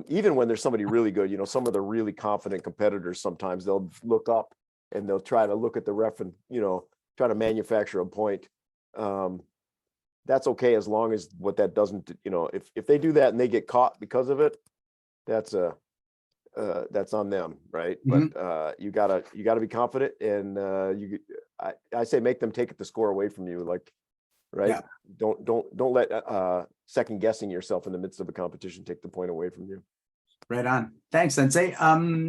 even when there's somebody really good. You know, some of the really confident competitors, sometimes they'll look up and they'll try to look at the ref and, you know, try to manufacture a point. That's okay, as long as what that doesn't, you know, if they do that and they get caught because of it, that's on them, right? But you gotta be confident, and I say make them take it the score away from you, like, right? Yeah. Don't let second guessing yourself in the midst of a competition take the point away from you. Right on. Thanks, Sensei.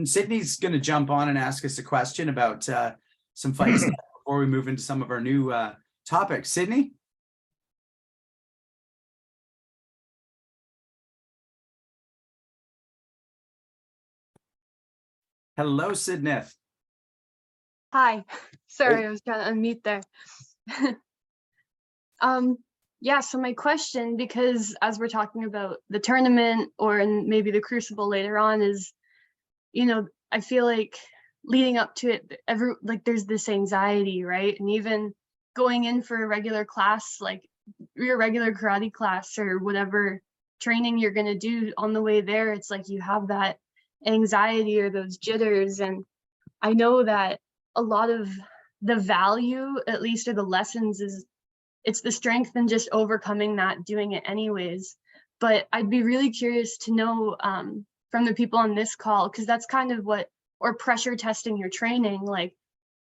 Sydney's going to jump on and ask us a question about some fights before we move into some of our new topics. Sydney? Hello, Sydney. Hi, sorry, Hey. I was trying to unmute there. Yeah, so my question, because as we're talking about the tournament or maybe the Crucible later on, is, you know, I feel like leading up to it, there's this anxiety, right? And even going in for a regular class, like your regular karate class or whatever training you're gonna do, on the way there, it's like you have that anxiety or those jitters. And I know that a lot of the value, at least, or the lessons, is it's the strength in just overcoming that, doing it anyways. But I'd be really curious to know from the people on this call, because that's kind of what, or pressure testing your training, like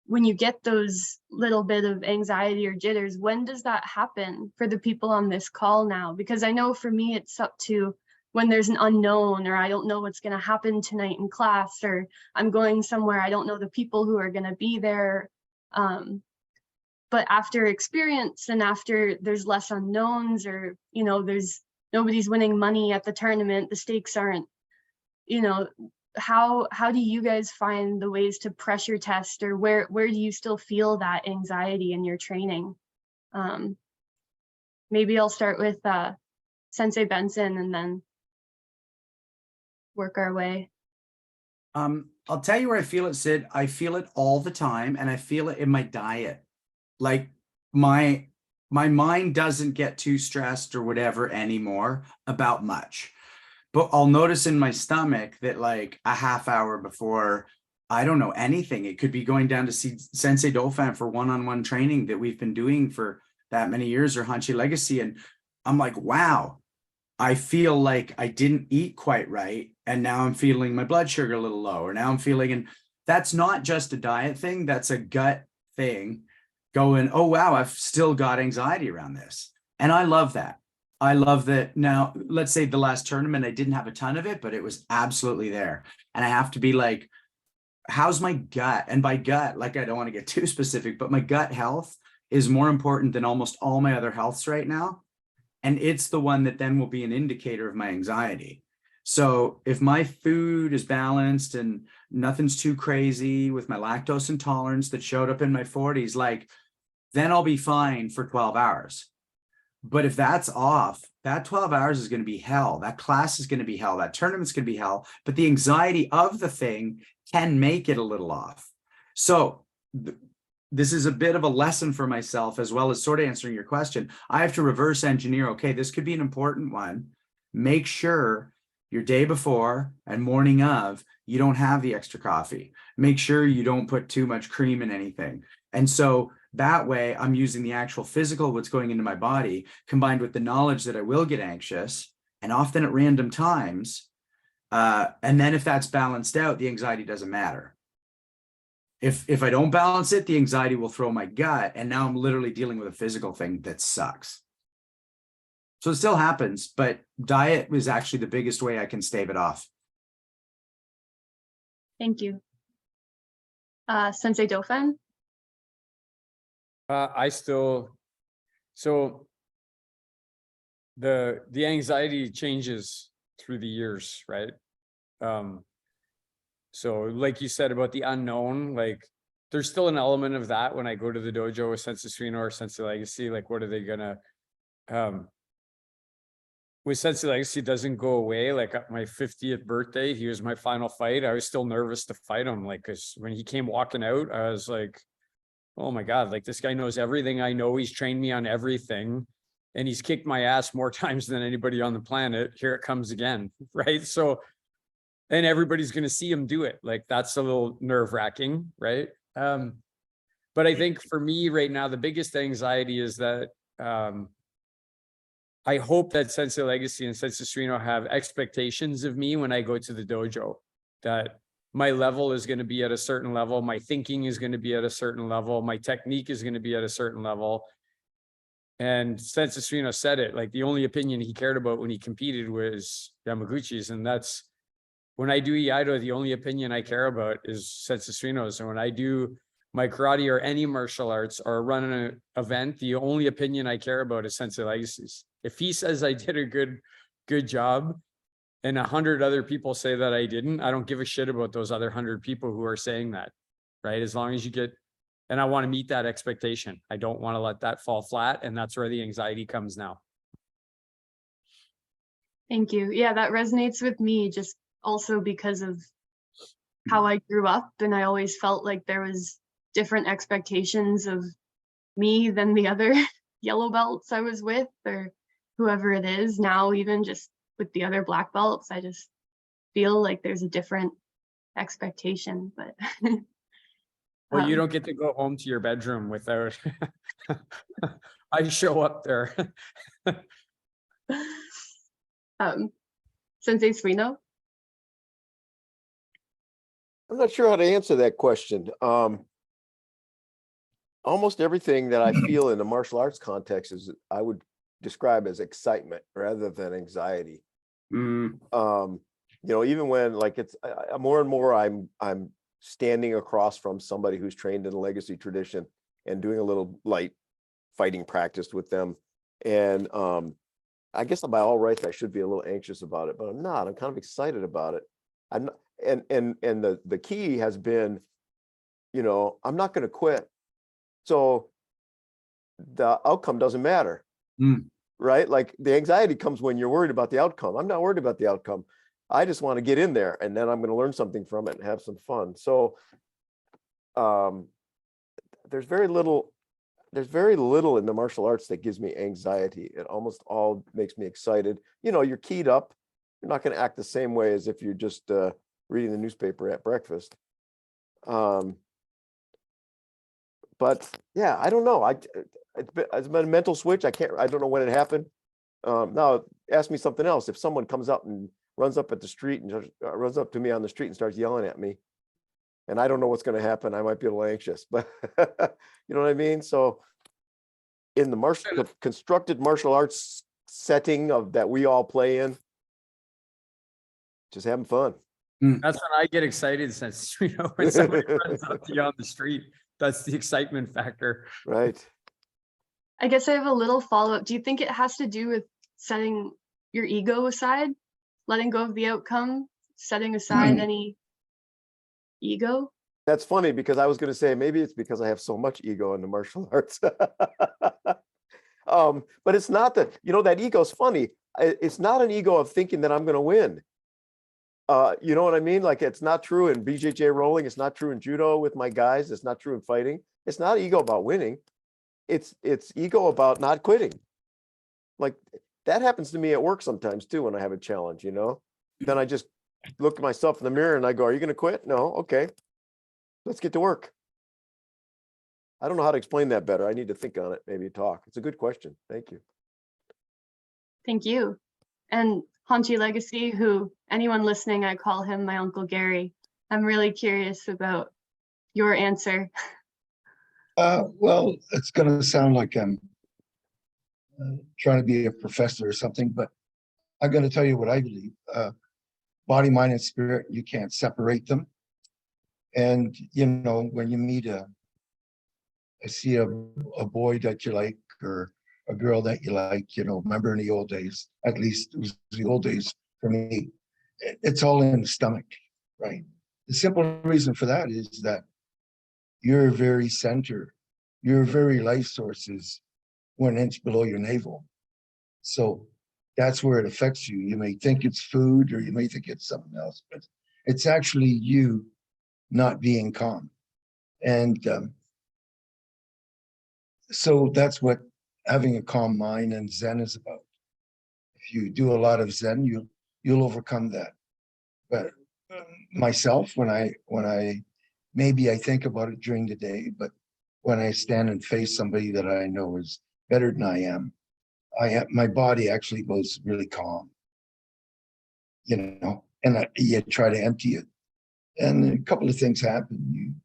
when you get those little bit of anxiety or jitters, when does that happen for the people on this call now? Because I know for me, it's up to when there's an unknown, or I don't know what's going to happen tonight in class, or I'm going somewhere, I don't know the people who are going to be there. But after experience, and after there's less unknowns, or, you know, nobody's winning money at the tournament, the stakes aren't, you know, how do you guys find the ways to pressure test, or where do you still feel that anxiety in your training? Maybe I'll start with Sensei Benson and then work our way. I'll tell you where I feel it, Sid. I feel it all the time, and I feel it in my diet. Like my mind doesn't get too stressed or whatever anymore about much. But I'll notice in my stomach that, like, a half hour before, I don't know anything, it could be going down to see Sensei Dauphin for one-on-one training that we've been doing for that many years, or Hanchi Legacy. And I'm like, wow, I feel like I didn't eat quite right. And now I'm feeling my blood sugar a little low, or now I'm feeling, and that's not just a diet thing, that's a gut thing going, oh, wow, I've still got anxiety around this. And I love that. I love that. Now, let's say the last tournament, I didn't have a ton of it, but it was absolutely there. And I have to be like, how's my gut? And by gut, like, I don't want to get too specific, but my gut health is more important than almost all my other healths right now. And it's the one that then will be an indicator of my anxiety. So if my food is balanced and nothing's too crazy with my lactose intolerance that showed up in my 40s, like, then I'll be fine for 12 hours. But if that's off, that 12 hours is going to be hell. That class is going to be hell. That tournament's going to be hell. But the anxiety of the thing can make it a little off. So this is a bit of a lesson for myself, as well as sort of answering your question. I have to reverse engineer. Okay, this could be an important one. Make sure your day before and morning of, you don't have the extra coffee. Make sure you don't put too much cream in anything. And so that way I'm using the actual physical, what's going into my body, combined with the knowledge that I will get anxious, and often at random times. And then if that's balanced out, the anxiety doesn't matter. If I don't balance it, the anxiety will throw my gut. And now I'm literally dealing with a physical thing that sucks. So it still happens, but diet was actually the biggest way I can stave it off. Thank you. Sensei Dauphin? So the anxiety changes through the years, right? So like you said about the unknown, like there's still an element of that when I go to the dojo with Sensei Suino or Sensei Legacy. Like, what are they gonna, with Sensei Legacy doesn't go away. Like at my 50th birthday, he was my final fight. I was still nervous to fight him. Like, cause when he came walking out, I was like, oh my God, like this guy knows everything I know. He's trained me on everything and he's kicked my ass more times than anybody on the planet. Here it comes again, right? So, and everybody's going to see him do it. Like that's a little nerve wracking, right? But I think for me right now, the biggest anxiety is that I hope that Sensei Legacy and Sensei Suino have expectations of me when I go to the dojo, that my level is going to be at a certain level. My thinking is going to be at a certain level. My technique is going to be at a certain level. And Sensei Suino said it, like the only opinion he cared about when he competed was Yamaguchi's. And that's, when I do Iaido, the only opinion I care about is Sensei Suino's. And when I do my karate or any martial arts or run an event, the only opinion I care about is Sensei Legacy's. If he says I did a good job and 100 other people say that I didn't, I don't give a shit about those other 100 people who are saying that, right? As long as you get, and I want to meet that expectation. I don't want to let that fall flat. And that's where the anxiety comes now. Thank you. Yeah, that resonates with me just also because of how I grew up. And I always felt like there was different expectations of me than the other yellow belts I was with or whoever it is. Now, even just with the other black belts, I just feel like there's a different expectation, but well, you don't get to go home to your bedroom without I show up there. Sensei Suino? I'm not sure how to answer that question. Almost everything that I feel in the martial arts context is, I would describe as excitement rather than anxiety. You know, even when like it's more and more, I'm standing across from somebody who's trained in the legacy tradition and doing a little light fighting practice with them. And I guess by all rights, I should be a little anxious about it, but I'm not. I'm kind of excited about it. I'm not, and the key has been, you know, I'm not going to quit. So the outcome doesn't matter, right? Like the anxiety comes when you're worried about the outcome. I'm not worried about the outcome. I just want to get in there and then I'm going to learn something from it and have some fun. So there's very little in the martial arts that gives me anxiety. It almost all makes me excited. You know, you're keyed up. You're not going to act the same way as if you're just reading the newspaper at breakfast. But yeah, I don't know. It's been a mental switch. I don't know when it happened. Now ask me something else. If someone comes up and runs up at the street and just, runs up to me on the street and starts yelling at me, and I don't know what's going to happen, I might be a little anxious, but you know what I mean? So in the constructed martial arts setting of that we all play in. Just having fun. That's when I get excited since, when somebody runs up to you on the street, that's the excitement factor. Right. I guess I have a little follow-up. Do you think it has to do with setting your ego aside, letting go of the outcome, setting aside any ego? That's funny because I was going to say maybe it's because I have so much ego in the martial arts. But it's not that, that ego is funny. It's not an ego of thinking that I'm going to win. You know what I mean? Like, it's not true in BJJ rolling. It's not true in judo with my guys. It's not true in fighting. It's not ego about winning. It's ego about not quitting. Like, that happens to me at work sometimes too when I have a challenge, Then I just look at myself in the mirror and I go, are you going to quit? No. Okay. Let's get to work. I don't know how to explain that better. I need to think on it, maybe talk. It's a good question. Thank you. Thank you. And Hanchi Legacy, who anyone listening, I call him my Uncle Gary. I'm really curious about your answer. Well, it's going to sound like I'm trying to be a professor or something, but I'm going to tell you what I believe. Body, mind, and spirit, you can't separate them. And, when you meet see a boy that you like or a girl that you like, remember in the old days, at least it was the old days for me, it's all in the stomach, right? The simple reason for that is that your very center, your very life source is 1 inch below your navel. So that's where it affects you. You may think it's food or you may think it's something else, but it's actually you not being calm. And so that's what having a calm mind and Zen is about. If you do a lot of Zen, you'll overcome that. But myself, when I maybe I think about it during the day, but when I stand and face somebody that I know is better than I am, my body actually goes really calm, and you try to empty it. And a couple of things happen.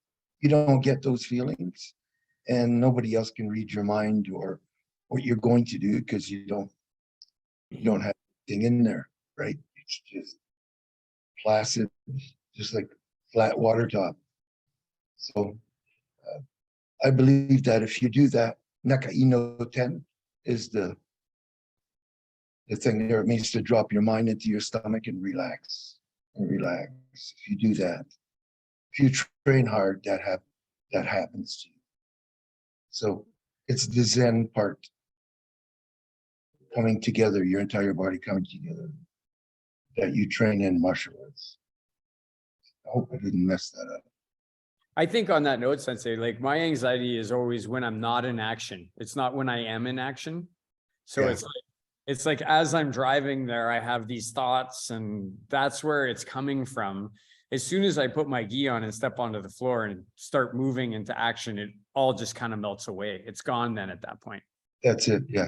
You don't get those feelings, and nobody else can read your mind or what you're going to do because you don't have anything in there, right? It's just placid, just like flat water top. So I believe that if you do that, Nakaino 10 is the thing there. It means to drop your mind into your stomach and relax. If you do that, if you train hard, that happens to you. So it's the Zen part coming together, your entire body coming together, that you train in martial arts. I hope I didn't mess that up. I think on that note, Sensei, like my anxiety is always when I'm not in action. It's not when I am in action. So Yeah. it's like as I'm driving there, I have these thoughts and that's where it's coming from. As soon as I put my gi on and step onto the floor and start moving into action, it all just kind of melts away. It's gone then at that point. That's it, yeah.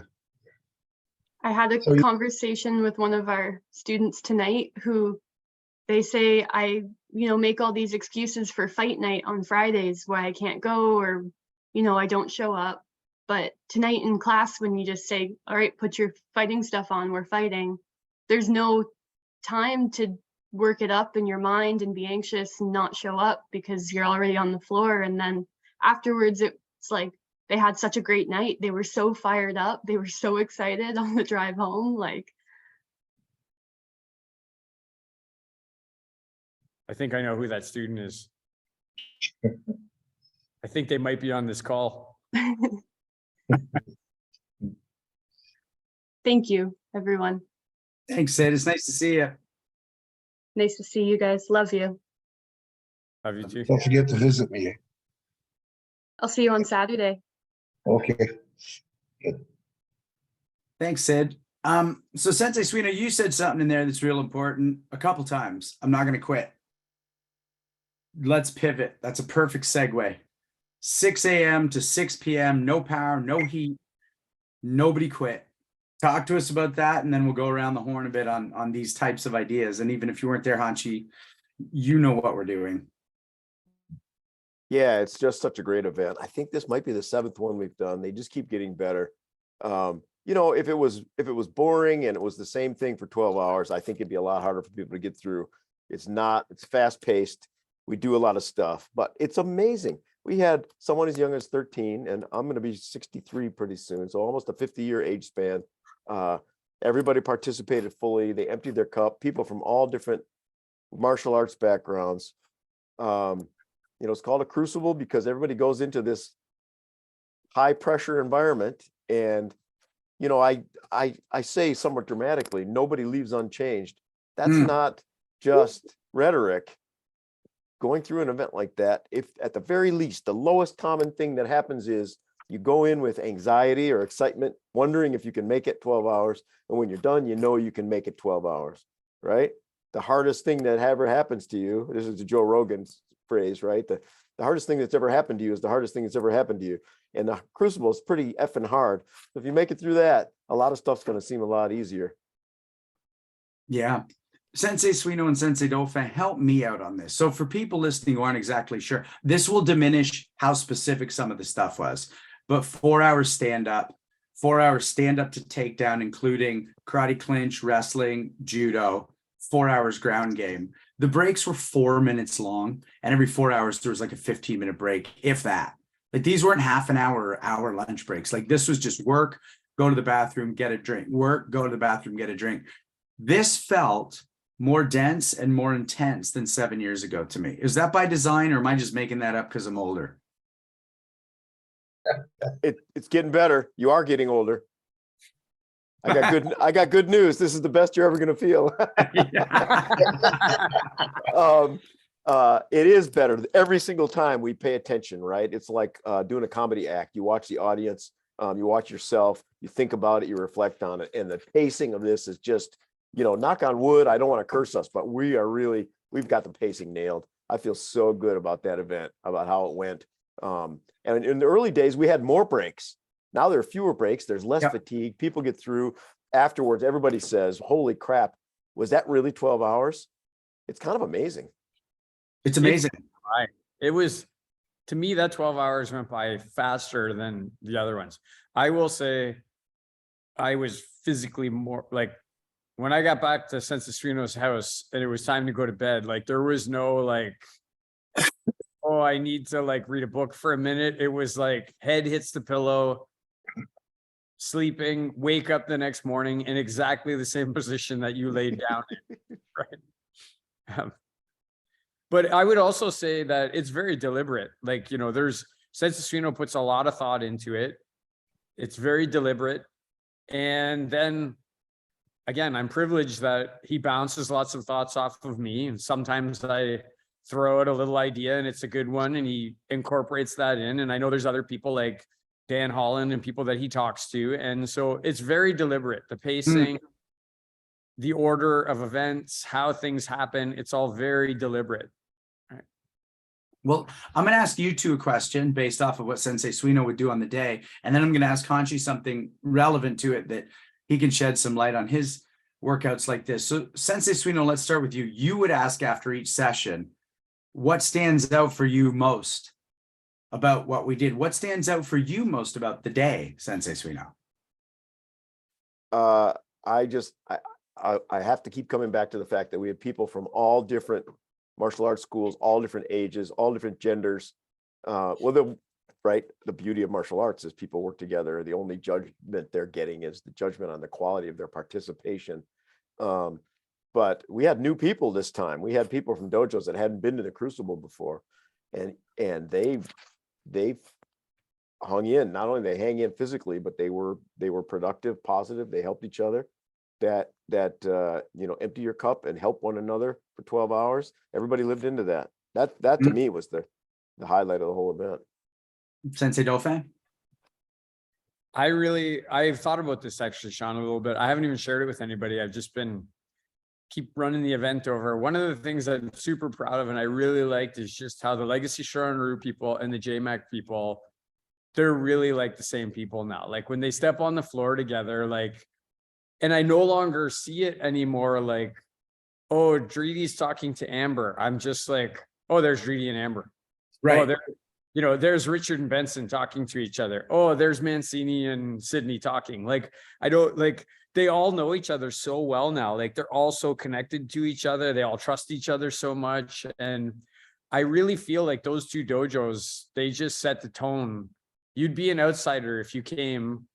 I had a conversation with one of our students tonight who they say I, make all these excuses for fight night on Fridays why I can't go or, I don't show up. But tonight in class, when you just say, all right, put your fighting stuff on, we're fighting, there's no time to work it up in your mind and be anxious and not show up because you're already on the floor. And then afterwards, it's like they had such a great night. They were so fired up. They were so excited on the drive home. Like, I think I know who that student is. I think they might be on this call. thank you, everyone. Thanks, Sid. It's nice to see you. Nice to see you guys. Love you. Love you too. Don't forget to visit me. I'll see you on Saturday. Okay. Thanks, Sid. So Sensei Suino, you said something in there that's real important a couple times. I'm not going to quit. Let's pivot. That's a perfect segue. 6 a.m. to 6 p.m. No power, no heat. Nobody quit. Talk to us about that, and then we'll go around the horn a bit on these types of ideas. And even if you weren't there, Hanchi, you know what we're doing. Yeah, it's just such a great event. I think this might be the 7th one we've done. They just keep getting better. you know, if it was boring and it was the same thing for 12 hours, I think it'd be a lot harder for people to get through. It's not, it's fast paced. We do a lot of stuff, but it's amazing. We had someone as young as 13, and I'm going to be 63 pretty soon. So almost a 50-year age span. Everybody participated fully. They emptied their cup, people from all different martial arts backgrounds. You know, it's called a crucible because everybody goes into this high pressure environment. And, you know, I say somewhat dramatically, nobody leaves unchanged. That's not just rhetoric. Going through an event like that, if at the very least, the lowest common thing that happens is you go in with anxiety or excitement, wondering if you can make it 12 hours. And when you're done, you know you can make it 12 hours, right? The hardest thing that ever happens to you, this is the Joe Rogan's phrase, right? The hardest thing that's ever happened to you is the hardest thing that's ever happened to you. And the crucible is pretty effing hard. So if you make it through that, a lot of stuff's going to seem a lot easier. Yeah. Sensei Suino and Sensei Dauphin, help me out on this. So for people listening who aren't exactly sure, this will diminish how specific some of the stuff was. But 4 hours stand up, 4 hours stand up to takedown, including karate clinch, wrestling, judo, 4 hours ground game. The breaks were 4 minutes long, and every 4 hours there was like a 15-minute break, if that. Like these weren't half an hour or hour lunch breaks. Like this was just work, go to the bathroom, get a drink, work, go to the bathroom, get a drink. This felt more dense and more intense than 7 years ago to me. Is that by design, or am I just making that up because I'm older? It's getting better. You are getting older. I got good news. This is the best you're ever going to feel. It is better. Every single time we pay attention, right? It's like doing a comedy act. You watch the audience, you watch yourself, you think about it, you reflect on it. And the pacing of this is just, you know, knock on wood, I don't want to curse us, but we've got the pacing nailed. I feel so good about that event, about how it went. And in the early days, we had more breaks. Now there are fewer breaks. There's less fatigue. People get through afterwards. Everybody says, holy crap, was that really 12 hours? It's kind of amazing. It's amazing. It was, to me, that 12 hours went by faster than the other ones. I will say I was physically more like, when I got back to Sensei Suino's house and it was time to go to bed, like there was no like, oh, I need to like read a book for a minute. It was like head hits the pillow, sleeping, wake up the next morning in exactly the same position that you laid down in, right? But I would also say that it's very deliberate. Like, you know, Sensei Suino puts a lot of thought into it. It's very deliberate. And then again, I'm privileged that he bounces lots of thoughts off of me. And sometimes I throw out a little idea and it's a good one and he incorporates that in. And I know there's other people like Dan Holland and people that he talks to. And so it's very deliberate, the pacing, the order of events, how things happen. It's all very deliberate. Right. Well, I'm going to ask you two a question based off of what Sensei Suino would do on the day. And then I'm going to ask Conchi something relevant to it that he can shed some light on his workouts like this. So Sensei Suino, let's start with you. You would ask after each session, what stands out for you most about what we did? What stands out for you most about the day, Sensei Suino? I have to keep coming back to the fact that we have people from all different martial arts schools, all different ages, all different genders. The beauty of martial arts is people work together. The only judgment they're getting is the judgment on the quality of their participation. But we had new people this time. We had people from dojos that hadn't been to the Crucible before, and they've hung in. Not only they hang in physically, but they were productive, positive. They helped each other. That empty your cup and help one another for 12 hours. Everybody lived into that. That to me was the highlight of the whole event. Sensei Dauphin? I've thought about this actually, Sean, a little bit. I haven't even shared it with anybody. I've just keep running the event over. One of the things I'm super proud of and I really liked is just how the Legacy Shorin-ryu people and the JMAC people, they're really like the same people now. Like when they step on the floor together, like, and I no longer see it anymore. Like, oh, Dreedy's talking to Amber. I'm just like, oh, there's Dreedy and Amber. Right. Oh, you know, there's Richard and Benson talking to each other. Oh, there's Mancini and Sydney talking. Like, I don't like, they all know each other so well now. Like they're all so connected to each other. They all trust each other so much. And I really feel like those two dojos, they just set the tone. You'd be an outsider if you came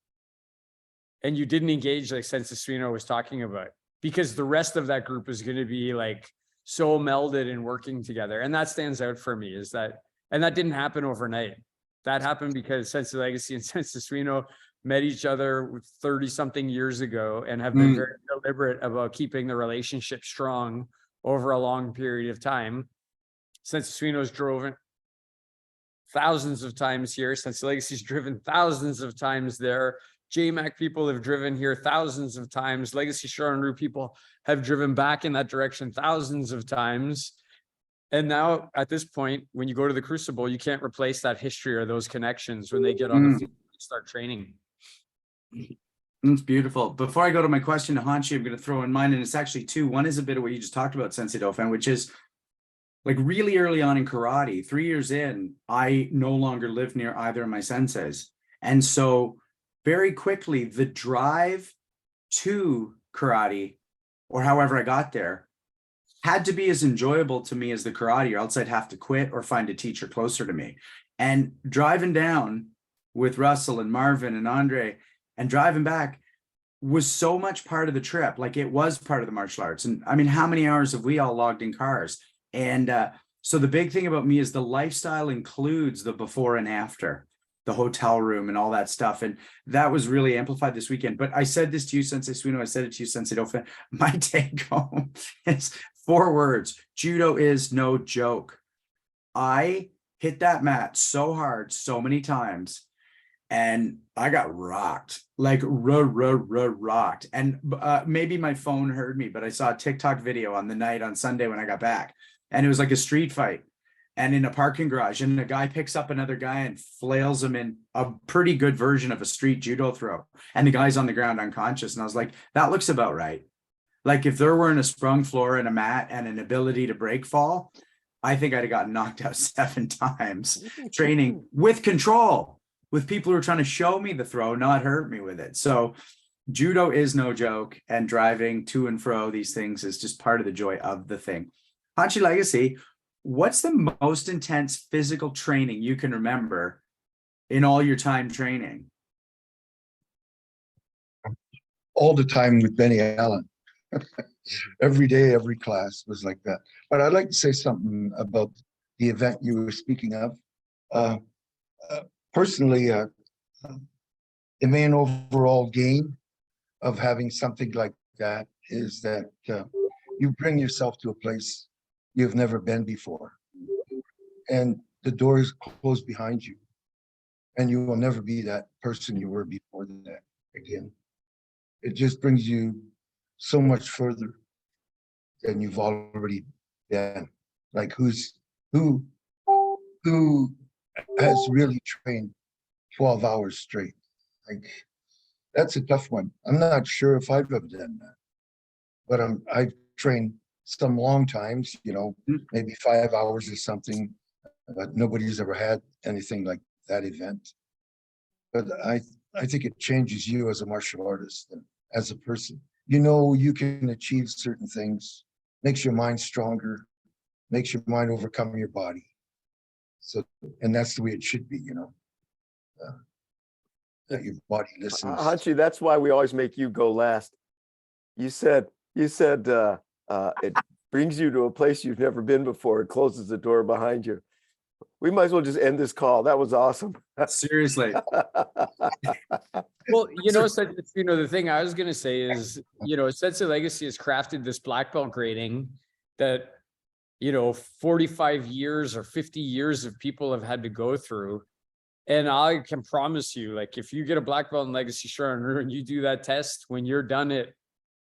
and you didn't engage like Sensei Suino was talking about, because the rest of that group is going to be like so melded and working together. And that stands out for me is that, and that didn't happen overnight. That happened because Sensei Legacy and Sensei Suino met each other 30 something years ago and have been very deliberate about keeping the relationship strong over a long period of time. Sensei Suino's driven thousands of times here. Sensei Legacy's driven thousands of times there. JMAC people have driven here thousands of times. Legacy Shorin-ryu people have driven back in that direction thousands of times. And now at this point, when you go to the Crucible, you can't replace that history or those connections when they get on the field and start training. That's beautiful. Before I go to my question to Hanshi, I'm going to throw in mine, and it's actually two. One is a bit of what you just talked about, Sensei Dauphin, which is like really early on in karate, 3 years in, I no longer lived near either of my senseis. And so very quickly, the drive to karate, or however I got there, had to be as enjoyable to me as the karate, or else I'd have to quit or find a teacher closer to me. And driving down with Russell and Marvin and Andre and driving back was so much part of the trip. Like it was part of the martial arts. And I mean, how many hours have we all logged in cars? And so the big thing about me is the lifestyle includes the before and after, the hotel room and all that stuff. And that was really amplified this weekend. But I said this to you, Sensei Suino, I said it to you, Sensei Dauphin. My take home is 4 words: judo is no joke. I hit that mat so hard, so many times, and I got rocked, like rocked. And maybe my phone heard me, but I saw a TikTok video on the night on Sunday when I got back, and it was like a street fight and in a parking garage, and a guy picks up another guy and flails him in a pretty good version of a street judo throw. And the guy's on the ground unconscious. And I was like, that looks about right. Like if there weren't a sprung floor and a mat and an ability to break fall, I think I'd have gotten knocked out 7 times training with control, with people who are trying to show me the throw, not hurt me with it. So judo is no joke, and driving to and fro these things is just part of the joy of the thing. Hanshi Legacy, what's the most intense physical training you can remember in all your time training? All the time with Benny Allen. Every day, every class was like that. But I'd like to say something about the event you were speaking of. Personally, the main overall gain of having something like that is that you bring yourself to a place you've never been before, and the doors close behind you, and you will never be that person you were before that again. It just brings you so much further than you've already been. Like who has really trained 12 hours straight? Like that's a tough one. I'm not sure if I've ever done that, but I've trained some long times, you know, maybe 5 hours or something, but nobody's ever had anything like that event. But I think it changes you as a martial artist and as a person. You know, you can achieve certain things, makes your mind stronger, makes your mind overcome your body. So, and that's the way it should be, you know, that your body listens. Hanshi, that's why we always make you go last. You said it brings you to a place you've never been before. It closes the door behind you. We might as well just end this call. That was awesome. Seriously. Well, you know, the thing I was going to say is, you know, Sensei Legacy has crafted this black belt grading that, you know, 45 years or 50 years of people have had to go through. And I can promise you, like, if you get a black belt in Legacy Shorin-ryu and you do that test, when you're done it,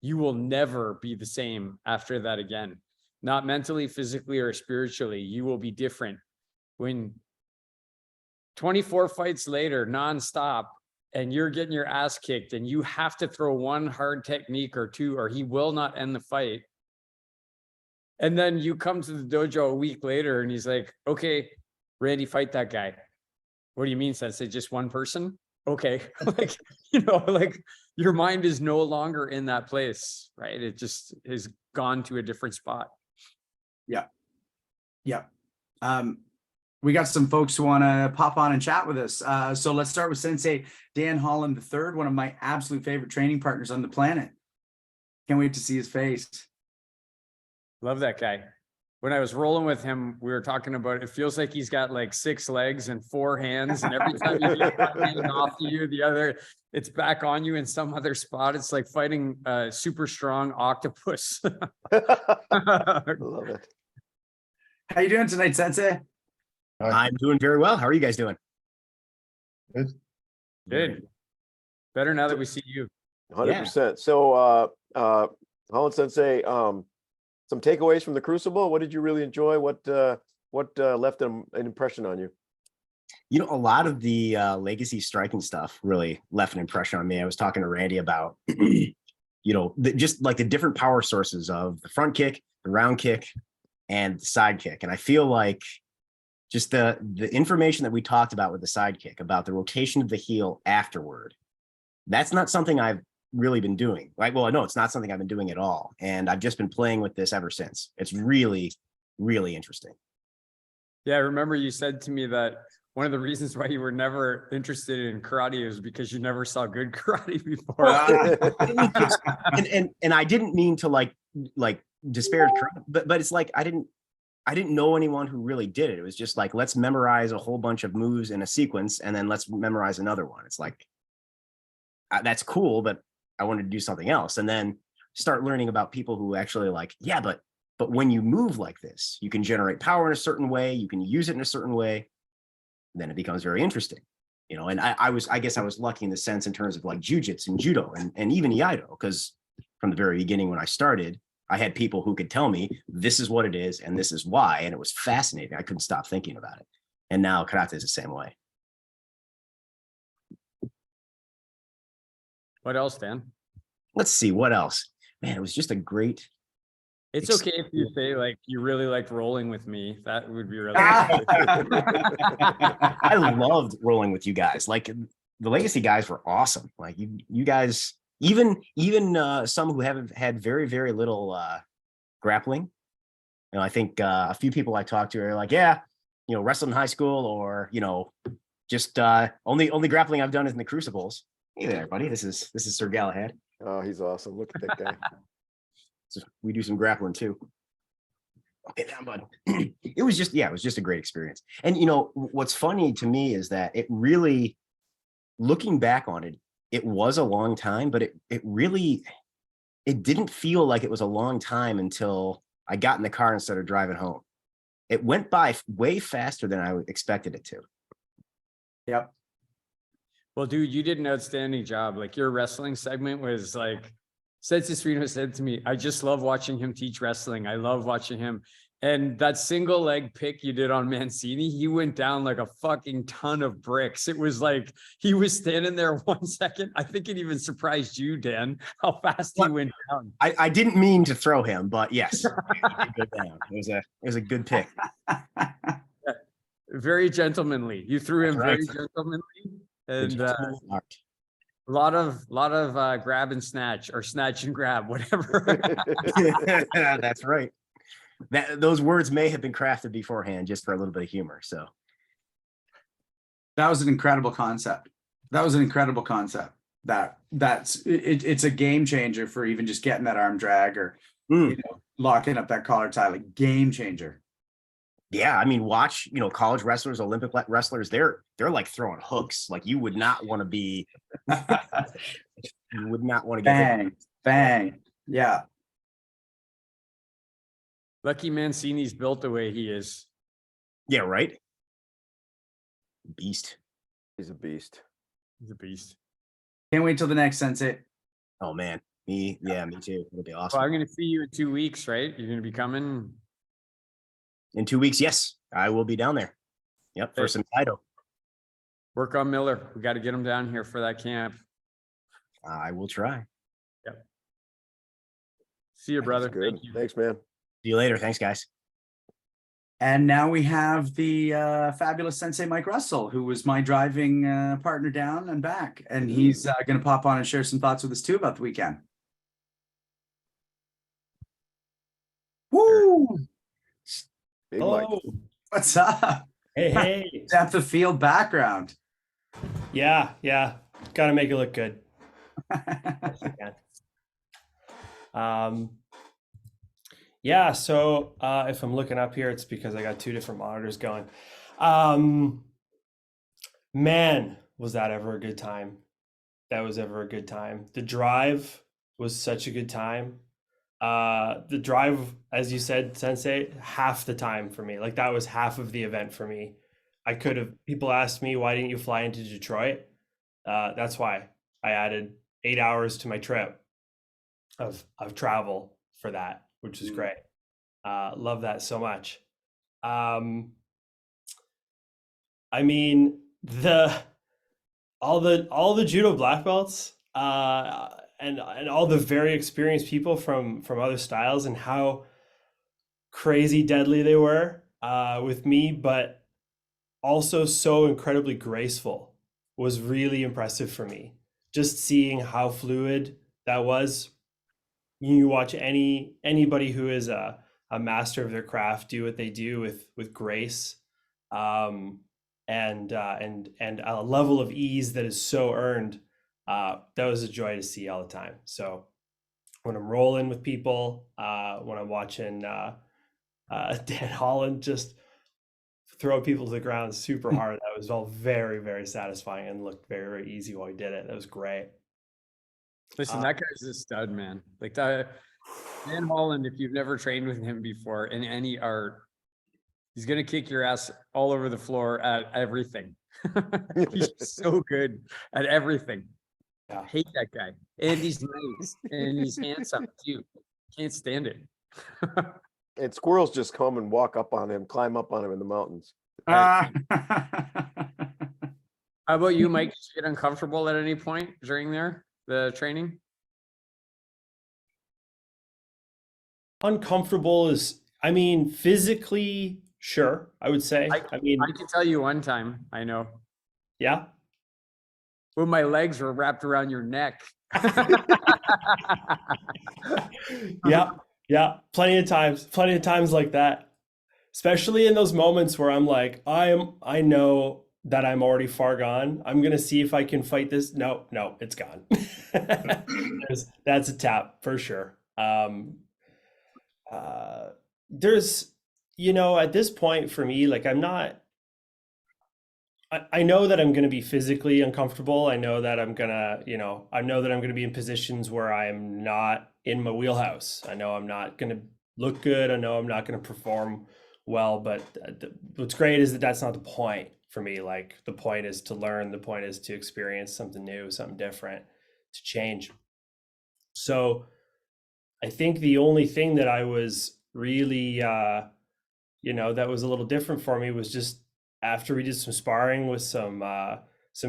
you will never be the same after that again. Not mentally, physically, or spiritually. You will be different. When 24 fights later, nonstop, and you're getting your ass kicked and you have to throw one hard technique or two, or he will not end the fight. And then you come to the dojo a week later and he's like, okay, Randy, fight that guy. What do you mean, Sensei? Just one person? Okay. Like, you know, like your mind is no longer in that place, right? It just has gone to a different spot. Yeah. We got some folks who want to pop on and chat with us. So let's start with Sensei Dan Holland III, one of my absolute favorite training partners on the planet. Can't wait to see his face. Love that guy. When I was rolling with him, we were talking about it feels like he's got like 6 legs and 4 hands, and every time you get one hand off you, the other, it's back on you in some other spot. It's like fighting a super strong octopus. Love it. How you doing tonight, Sensei? I'm doing very well. How are you guys doing? Good. Better now that we see you. 100%. So, Holland Sensei, some takeaways from the Crucible. What did you really enjoy? What left an impression on you? You know, a lot of the legacy striking stuff really left an impression on me. I was talking to Randy about, you know, just like the different power sources of the front kick, the round kick, and the side kick. And I feel like just the information that we talked about with the side kick, about the rotation of the heel afterward, that's not something I've really been doing. Like, well, no, it's not something I've been doing at all. And I've just been playing with this ever since. It's really, really interesting. Yeah, I remember you said to me that one of the reasons why you were never interested in karate is because you never saw good karate before. and I didn't mean to like disparage karate, but it's like I didn't know anyone who really did it. It was just like, let's memorize a whole bunch of moves in a sequence and then let's memorize another one. It's like, that's cool, but I wanted to do something else. And then start learning about people who actually like, yeah, but when you move like this, you can generate power in a certain way, you can use it in a certain way, then it becomes very interesting. You know, and I guess I was lucky in the sense in terms of like jujitsu and judo and even iaido, because from the very beginning when I started, I had people who could tell me this is what it is and this is why, and it was fascinating. I couldn't stop thinking about it. And now karate is the same way. What else, Dan? Let's see what else. Man, it was just a great. It's okay if you say like you really liked rolling with me. That would be really. I loved rolling with you guys. Like the legacy guys were awesome. Like you guys, even some who haven't had very, very little grappling. You know, I think a few people I talked to are like, yeah, you know, wrestled in high school, or you know, just only grappling I've done is in the Crucibles. Hey there, buddy. This is Sir Galahad. Oh, he's awesome. Look at that guy. So we do some grappling too. Okay, down, bud. It was just a great experience. And you know, what's funny to me is that it really, looking back on it, it was a long time, but it didn't feel like it was a long time until I got in the car and started driving home. It went by way faster than I expected it to. Yep. Well, dude, you did an outstanding job. Like your wrestling segment was like, Sensei Serino said to me, I just love watching him teach wrestling. I love watching him. And that single leg pick you did on Mancini, he went down like a fucking ton of bricks. It was like he was standing there 1 second. I think it even surprised you, Dan, how fast he went down. I didn't mean to throw him, but yes, he did go down. It was a good pick. Very gentlemanly. You threw him very gentlemanly. And a lot of grab and snatch, or snatch and grab, whatever. That's right. Those words may have been crafted beforehand just for a little bit of humor. So that was an incredible concept. It's a game changer for even just getting that arm drag or you know, locking up that collar tie. Like game changer. Yeah, I mean, watch, you know, college wrestlers, Olympic wrestlers, they're like throwing hooks. Like you would not want to be, you would not want to get bang. Yeah. Lucky Mancini's built the way he is. Yeah, right. Beast. He's a beast. He's a beast. Can't wait till the next Sensei. Oh man, me too. It'll be awesome. Well, I'm going to see you in 2 weeks, right? You're going to be coming. In 2 weeks, yes, I will be down there. Yep, for some Kaido. Work on Miller. We got to get him down here for that camp. I will try. Yep. See you, brother. Good. Thank you. Thanks, man. See you later. Thanks, guys. And now we have the fabulous Sensei Mike Russell, who was my driving partner down and back. And he's going to pop on and share some thoughts with us too about the weekend. Woo! Big Mike. Hello. What's up? Hey, hey. Depth of field background. Yeah, yeah. Got to make it look good. Yes, I can. Yeah, so if I'm looking up here, it's because I got two different monitors going. Man, was that ever a good time? That was ever a good time. The drive was such a good time. The drive, as you said, Sensei, half the time for me. Like that was half of the event for me. People asked me, why didn't you fly into Detroit? That's why I added 8 hours to my trip of travel for that, which is great. Love that so much. I mean, all the judo black belts, and all the very experienced people from other styles, and how crazy deadly they were with me, but also so incredibly graceful was really impressive for me. Just seeing how fluid that was. You watch anybody who is a master of their craft do what they do with grace, and a level of ease that is so earned. That was a joy to see all the time. So when I'm rolling with people, when I'm watching Dan Holland just throw people to the ground super hard, that was all very, very satisfying and looked very, very easy while he did it. That was great. Listen, that guy's a stud, man. Like that, Dan Holland, if you've never trained with him before in any art, he's gonna kick your ass all over the floor at everything. He's so good at everything. Yeah. I hate that guy. And he's nice and he's handsome too. Can't stand it. And squirrels just come and walk up on him, climb up on him in the mountains. How about you, Mike? Did you get uncomfortable at any point during the training? Uncomfortable is, I mean, physically, sure, I would say. I mean, I can tell you one time, I know. yeah. When my legs were wrapped around your neck. Yeah. Plenty of times like that. Especially in those moments where I'm like, I know that I'm already far gone. I'm gonna see if I can fight this. No, it's gone. That's a tap for sure. There's, at this point for me, like I know that I'm going to be physically uncomfortable. I know that I'm going to, be in positions where I'm not in my wheelhouse. I know I'm not going to look good. I know I'm not going to perform well, but what's great is that that's not the point for me. Like the point is to learn, the point is to experience something new, something different, to change. So I think the only thing that I was really, that was a little different for me was just after we did some sparring with some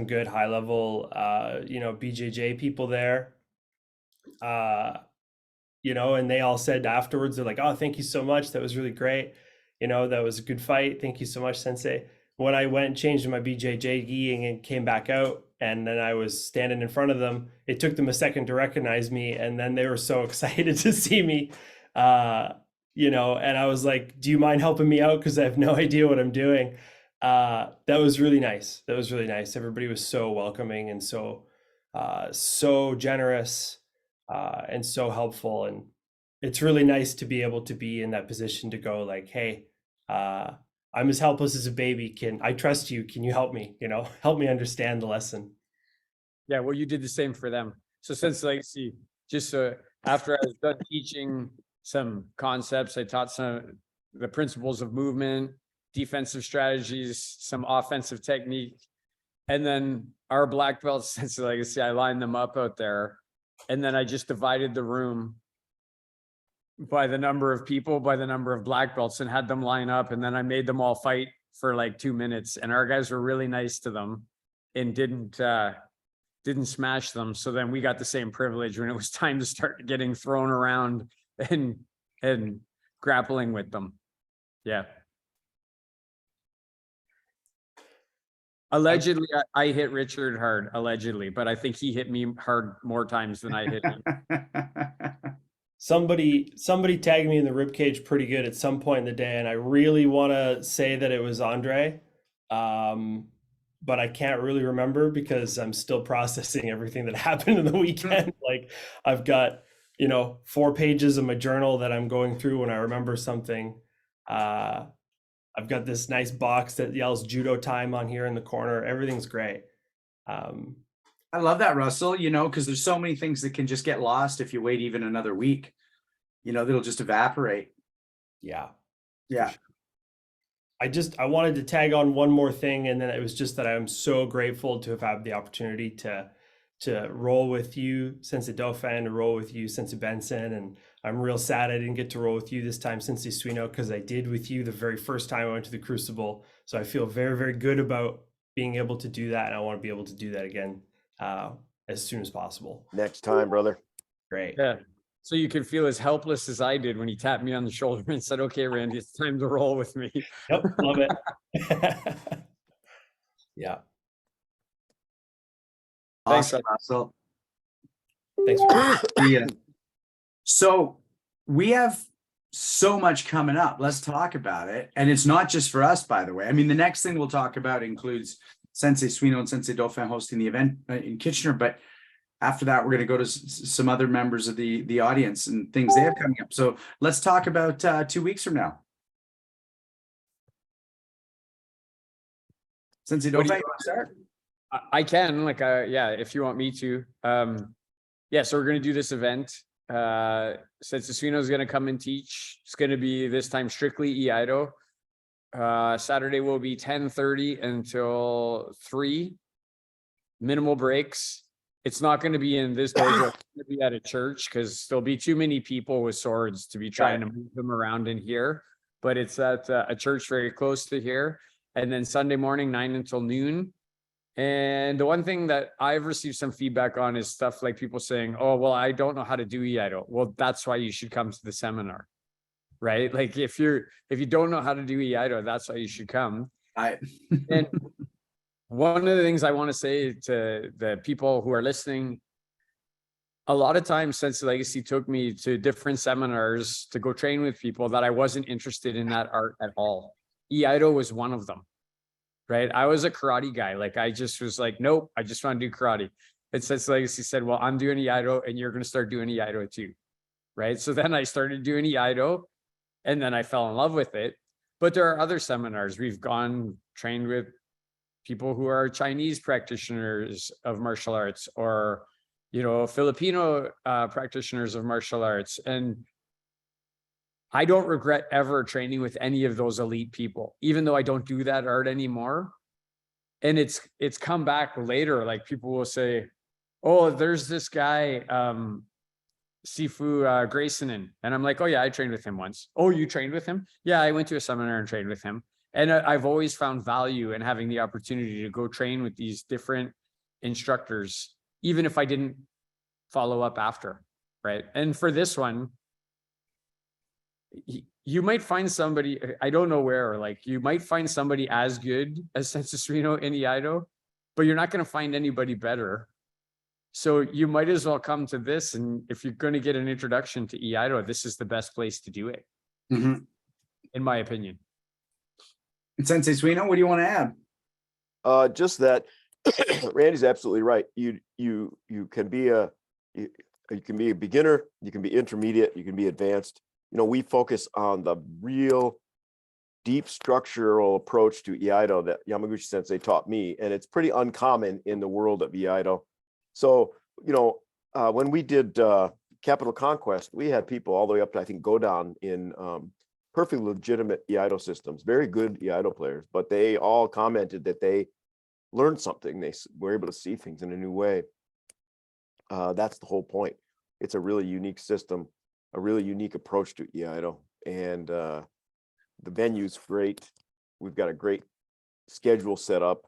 good high level, BJJ people there, and they all said afterwards, they're like, oh, thank you so much. That was really great. That was a good fight. Thank you so much, Sensei. When I went and changed my BJJ gi and came back out, and then I was standing in front of them, it took them a second to recognize me. And then they were so excited to see me, and I was like, do you mind helping me out? Because I have no idea what I'm doing. That was really nice. Everybody was so welcoming and so generous, and so helpful. And it's really nice to be able to be in that position to go like, hey, I'm as helpless as a baby. I trust you? Can you help me? Help me understand the lesson. Yeah, well, you did the same for them. So since after I was done teaching some concepts, I taught the principles of movement, defensive strategies, some offensive technique. And then our black belts, since legacy, I lined them up out there. And then I just divided the room by the number of people, by the number of black belts, and had them line up. And then I made them all fight for like 2 minutes. And our guys were really nice to them and didn't smash them. So then we got the same privilege when it was time to start getting thrown around and grappling with them. Yeah. Allegedly, I hit Richard hard, allegedly, but I think he hit me hard more times than I hit him. Somebody tagged me in the ribcage pretty good at some point in the day, and I really want to say that it was Andre, but I can't really remember because I'm still processing everything that happened in the weekend. Like I've got 4 pages of my journal that I'm going through when I remember something. I've got this nice box that yells judo time on here in the corner. Everything's great. I love that, Russell, because there's so many things that can just get lost if you wait even another week, that'll just evaporate. Yeah. Yeah. Sure. I wanted to tag on one more thing, and then it was just that I'm so grateful to have had the opportunity to roll with you since Dauphin, to roll with you since Benson, and I'm real sad I didn't get to roll with you this time since Suino, because I did with you the very first time I went to the Crucible. So I feel very, very good about being able to do that, and I want to be able to do that again as soon as possible. Next time, brother. Great. Yeah. So you can feel as helpless as I did when he tapped me on the shoulder and said, "Okay, Randy, it's time to roll with me." Yep, love it. Yeah. Awesome, Russell. Thanks for Yeah. So we have so much coming up. Let's talk about it. And it's not just for us, by the way. I mean, the next thing we'll talk about includes Sensei Suino and Sensei Dauphin hosting the event in Kitchener. But after that, we're going to go to some other members of the audience and things they have coming up. So let's talk about 2 weeks from now. Sensei Dauphin, you want to start? I can, yeah, if you want me to. Yeah, so we're going to do this event. Sensei Suino is going to come and teach. It's going to be this time strictly Iaido. Saturday will be 10:30 until 3. Minimal breaks. It's not going to be in this dojo. It's going to be at a church because there'll be too many people with swords to be trying to move them around in here. But it's at a church very close to here. And then Sunday morning, 9 until noon. And the one thing that I've received some feedback on is stuff like people saying, "Oh, well, I don't know how to do Iaido." Well, that's why you should come to the seminar, right? Like if you don't know how to do Iaido, that's why you should come. And one of the things I want to say to the people who are listening, a lot of times Sensei Legacy took me to different seminars to go train with people that I wasn't interested in that art at all. Iaido was one of them. Right. I was a karate guy. Like I just was like, nope, I just want to do karate. And Sensei Legacy said, well, I'm doing Iaido and you're going to start doing Iaido too. Right. So then I started doing Iaido and then I fell in love with it. But there are other seminars. We've trained with people who are Chinese practitioners of martial arts or, Filipino practitioners of martial arts. And I don't regret ever training with any of those elite people, even though I don't do that art anymore. And it's come back later. Like people will say, "Oh, there's this guy, Sifu Graysonen." And I'm like, "Oh yeah, I trained with him once." "Oh, you trained with him?" "Yeah, I went to a seminar and trained with him." And I've always found value in having the opportunity to go train with these different instructors, even if I didn't follow up after, right? And for this one, you might find somebody, I don't know where, like you might find somebody as good as Sensei Suino in Iaido, but you're not going to find anybody better. So you might as well come to this. And if you're going to get an introduction to Iaido, this is the best place to do it, in my opinion. And Sensei Suino, what do you want to add? Just that Randy's absolutely right. You can be a beginner, you can be intermediate, you can be advanced. We focus on the real deep structural approach to Iaido that Yamaguchi Sensei taught me, and it's pretty uncommon in the world of Iaido. So, when we did Capital Conquest, we had people all the way up to, I think, Godan in perfectly legitimate Iaido systems, very good Iaido players, but they all commented that they learned something. They were able to see things in a new way. That's the whole point. It's a really unique system, a really unique approach to Iaido, and the venue's great. We've got a great schedule set up.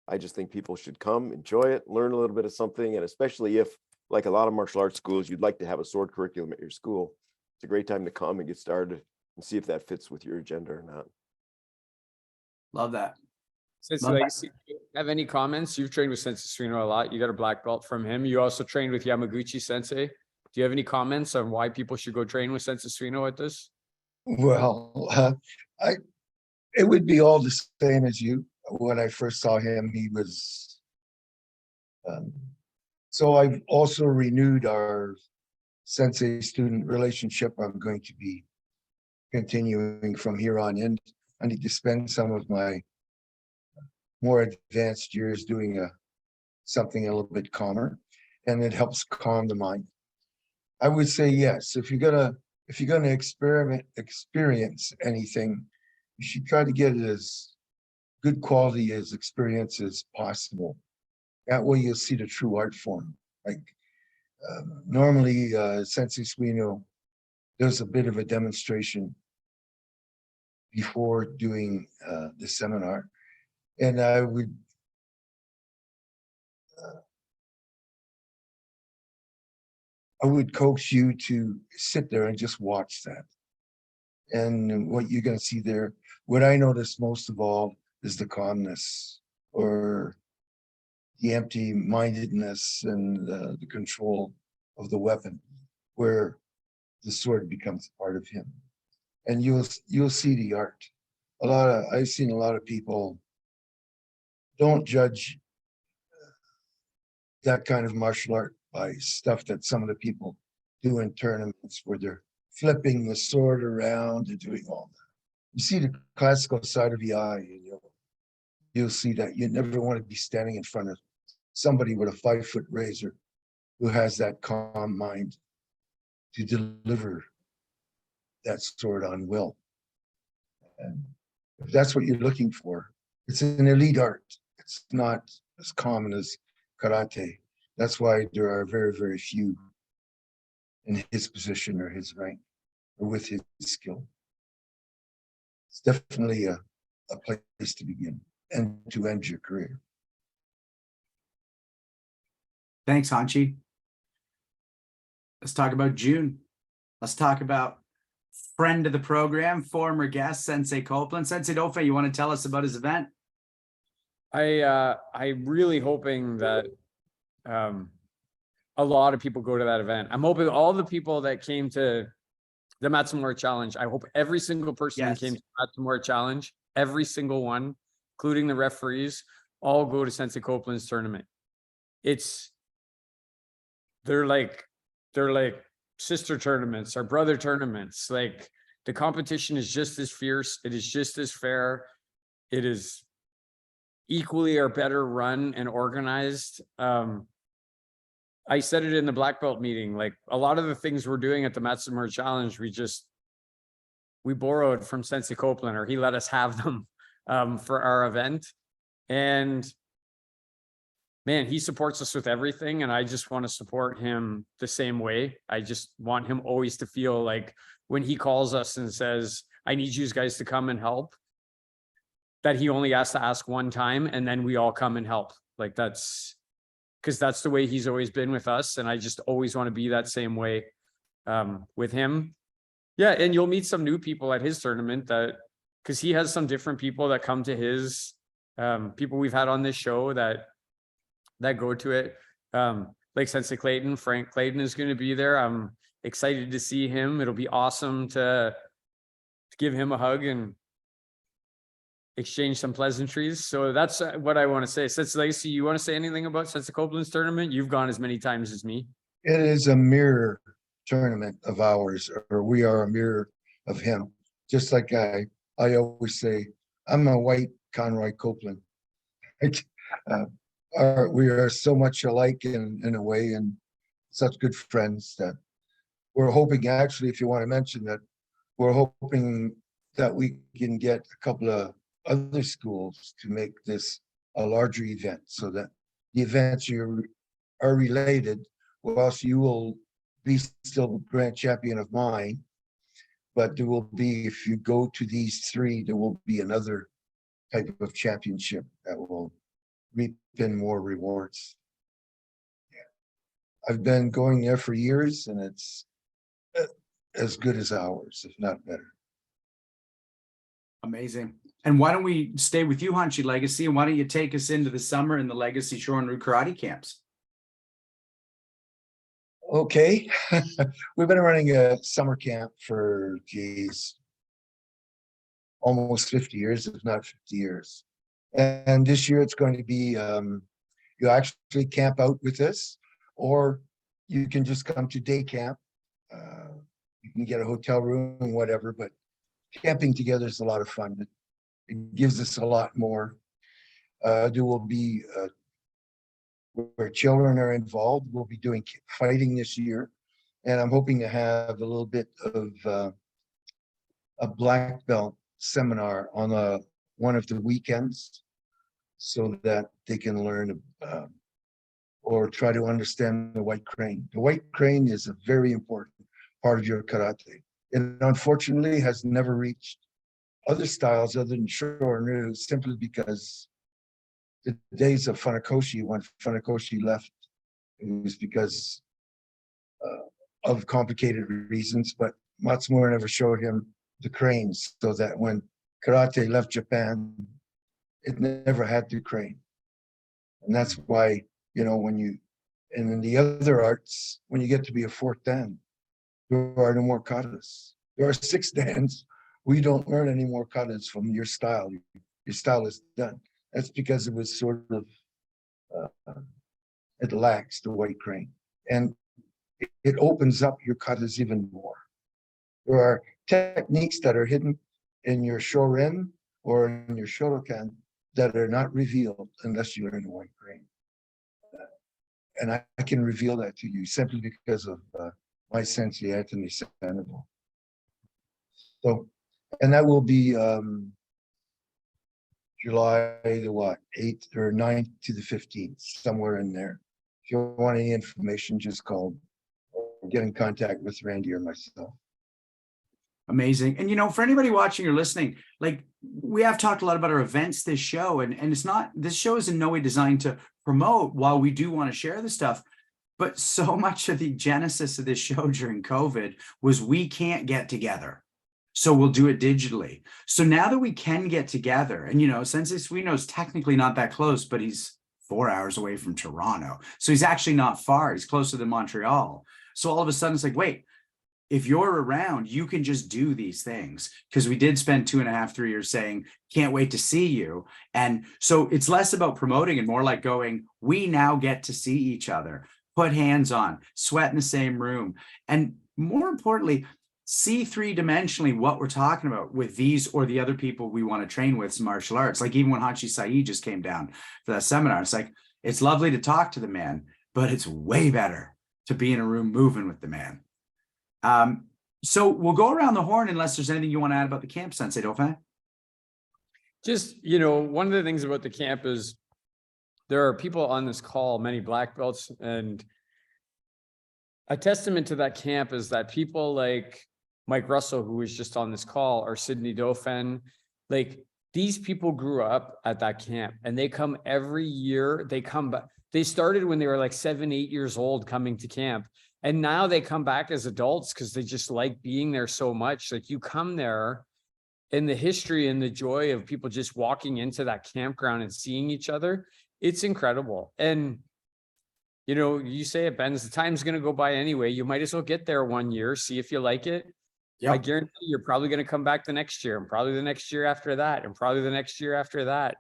I just think people should come, enjoy it, learn a little bit of something, and especially if, like a lot of martial arts schools, you'd like to have a sword curriculum at your school, it's a great time to come and get started and see if that fits with your agenda or not. Love that. Since Love that. Lacey, do you have any comments? You've trained with Sensei Suino a lot. You got a black belt from him. You also trained with Yamaguchi Sensei. Do you have any comments on why people should go train with Sensei Suino at this? Well, it would be all the same as you. When I first saw him, he was. So I've also renewed our sensei-student relationship. I'm going to be continuing from here on in. I need to spend some of my more advanced years doing something a little bit calmer, and it helps calm the mind. I would say yes. If you're gonna experience anything, you should try to get it as good quality as experience as possible. That way you'll see the true art form. Like normally Sensei Suino does a bit of a demonstration before doing the seminar. And I would coax you to sit there and just watch that. And what you're going to see there, what I noticed most of all is the calmness or the empty mindedness and the control of the weapon, where the sword becomes part of him. And you'll see the art. I've seen a lot of people don't judge that kind of martial art by stuff that some of the people do in tournaments where they're flipping the sword around and doing all that. You see the classical side of the eye, and you'll see that you never want to be standing in front of somebody with a 5-foot razor who has that calm mind to deliver that sword on will. And if that's what you're looking for, it's an elite art. It's not as common as karate. That's why there are very, very few in his position or his rank or with his skill. It's definitely a place to begin and to end your career. Thanks, Hanchi. Let's talk about June. Let's talk about friend of the program, former guest, Sensei Copeland. Sensei Dofe, you want to tell us about his event? I'm really hoping that a lot of people go to that event. I'm hoping all the people that came to the Matsumura Challenge, I hope every single person that came to the Matsumura Challenge, every single one, including the referees, all go to Sensei Copeland's tournament. They're like sister tournaments or brother tournaments. Like the competition is just as fierce. It is just as fair. It is equally or better run and organized. I said it in the black belt meeting, like a lot of the things we're doing at the Matsumura Challenge, we borrowed from Sensei Copeland, or he let us have them for our event. And man, he supports us with everything. And I just want to support him the same way. I just want him always to feel like when he calls us and says, I need you guys to come and help, that he only has to ask one time and then we all come and help. Like because that's the way he's always been with us. And I just always want to be that same way with him. Yeah. And you'll meet some new people at his tournament because he has some different people that come to his people we've had on this show that go to it. Like Sensei Clayton, Frank Clayton is going to be there. I'm excited to see him. It'll be awesome to give him a hug and exchange some pleasantries. So that's what I want to say. Sensei Lacey, you want to say anything about Sensei Copeland's tournament? You've gone as many times as me. It is a mirror tournament of ours, or we are a mirror of him. Just like I always say, I'm a white Conroy Copeland. We are so much alike in a way, and such good friends that we're hoping, actually, if you want to mention that, we're hoping that we can get a couple of other schools to make this a larger event, so that the events are related. Well, else you will be still grand champion of mine, but there will be, if you go to these three, there will be another type of championship that will reap in more rewards. Yeah. I've been going there for years, and it's as good as ours, if not better. Amazing. And why don't we stay with you, Hanshi Legacy, and why don't you take us into the summer in the Legacy Shorin-ryu karate camps? Okay, we've been running a summer camp for, geez, almost 50 years, if not 50 years. And this year it's going to be, you actually camp out with us, or you can just come to day camp. You can get a hotel room, whatever, but camping together is a lot of fun. It gives us a lot more. There will be, where children are involved, we'll be doing fighting this year. And I'm hoping to have a little bit of a black belt seminar on one of the weekends, so that they can learn or try to understand the white crane. The white crane is a very important part of your karate. It unfortunately has never reached other styles other than Shorin-ryu, simply because the days of Funakoshi, when Funakoshi left, it was because of complicated reasons, but Matsumura never showed him the cranes, so that when karate left Japan, it never had the crane. And that's why, you know, and in the other arts, when you get to be a fourth dan, there are no more katas. There are 6 dans. We don't learn any more katas from your style. Your style is done. That's because it was sort of, it lacks the white crane. And it opens up your katas even more. There are techniques that are hidden in your shorin or in your shotokan that are not revealed unless you learn the white crane. And I can reveal that to you simply because of my sensei, Anthony Sandoval. So, and that will be July the what, 8th or 9th to the 15th, somewhere in there. If you want any information, just call or get in contact with Randy or myself. Amazing. And, you know, for anybody watching or listening, like, we have talked a lot about our events this show, and it's not, this show is in no way designed to promote, while we do want to share the stuff. But so much of the genesis of this show during COVID was we can't get together, so we'll do it digitally. So now that we can get together, and, you know, Sensei Suino's technically not that close, but he's 4 hours away from Toronto. So he's actually not far. He's closer than Montreal. So all of a sudden it's like, wait, if you're around, you can just do these things. Because we did spend 2.5, 3 years saying, can't wait to see you. And so it's less about promoting and more like going, we now get to see each other, put hands on, sweat in the same room. And more importantly, see 3-dimensionally what we're talking about with these or the other people we want to train with some martial arts. Like even when Hanshi Shaiai just came down for that seminar, it's like, it's lovely to talk to the man, but it's way better to be in a room moving with the man. So we'll go around the horn unless there's anything you want to add about the camp, Sensei Dauphin. Just, you know, one of the things about the camp is there are people on this call, many black belts, and a testament to that camp is that people like Mike Russell, who was just on this call, or Sydney Dauphin, like these people grew up at that camp and they come every year. They come back. They started when they were like 7, 8 years old coming to camp. And now they come back as adults because they just like being there so much. Like you come there, and the history and the joy of people just walking into that campground and seeing each other, it's incredible. And, you know, you say it, Ben, the time's going to go by anyway. You might as well get there 1 year, see if you like it. Yep. I guarantee you're probably going to come back the next year, and probably the next year after that, and probably the next year after that.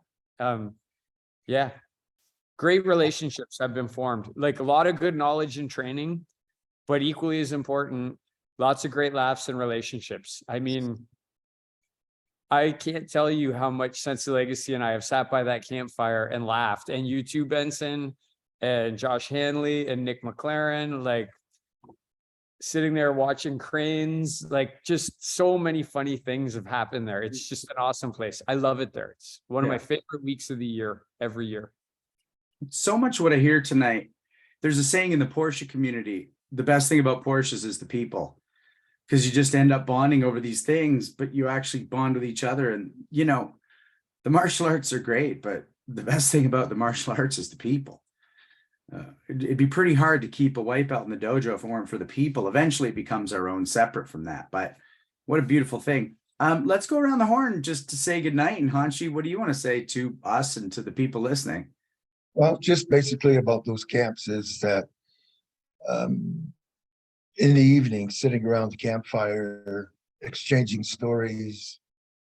Yeah. Great relationships have been formed, like a lot of good knowledge and training, but equally as important, lots of great laughs and relationships. I mean, I can't tell you how much Sensei Legacy and I have sat by that campfire and laughed, and you too, Benson, and Josh Hanley and Nick McLaren, like sitting there watching cranes, like just so many funny things have happened there. It's just an awesome place. I love it there. It's one of my favorite weeks of the year, every year. So much what I hear tonight. There's a saying in the Porsche community, the best thing about Porsches is the people, because you just end up bonding over these things, but you actually bond with each other. And, you know, the martial arts are great, but the best thing about the martial arts is the people. It'd be pretty hard to keep a white belt in the dojo if it weren't for the people. Eventually it becomes our own separate from that, but what a beautiful thing. Let's go around the horn just to say goodnight. And Hanshi, what do you want to say to us and to the people listening? Well, just basically about those camps is that in the evening, sitting around the campfire, exchanging stories,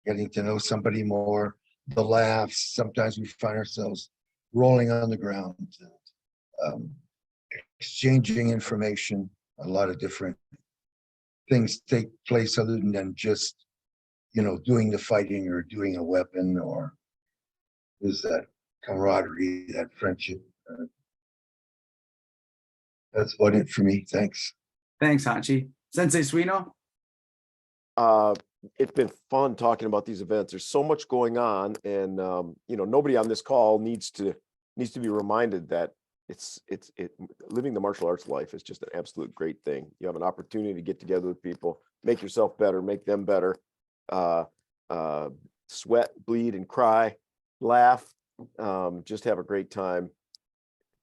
getting to know somebody more, the laughs. Sometimes we find ourselves rolling on the ground, exchanging information. A lot of different things take place other than just, doing the fighting or doing a weapon, or is that camaraderie, that friendship. That's about it for me. Thanks. Thanks, Hanshi. Sensei Suino? It's been fun talking about these events. There's so much going on, and nobody on this call needs to be reminded that living the martial arts life is just an absolute great thing. You have an opportunity to get together with people, make yourself better, make them better, sweat, bleed, and cry, laugh, just have a great time.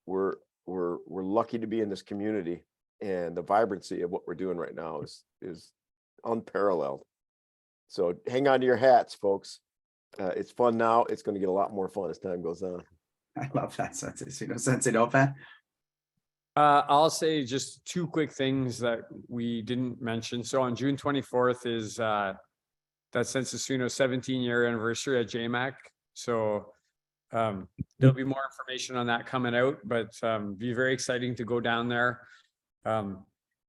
We're lucky to be in this community, and the vibrancy of what we're doing right now is unparalleled. So hang on to your hats, folks. It's fun now. It's going to get a lot more fun as time goes on. I love that, Sensei Suino. Sensei Dofa? I'll say just two quick things that we didn't mention. So on June 24th is that Sensei Suino's 17-year anniversary at JMAC. So there'll be more information on that coming out, but be very exciting to go down there.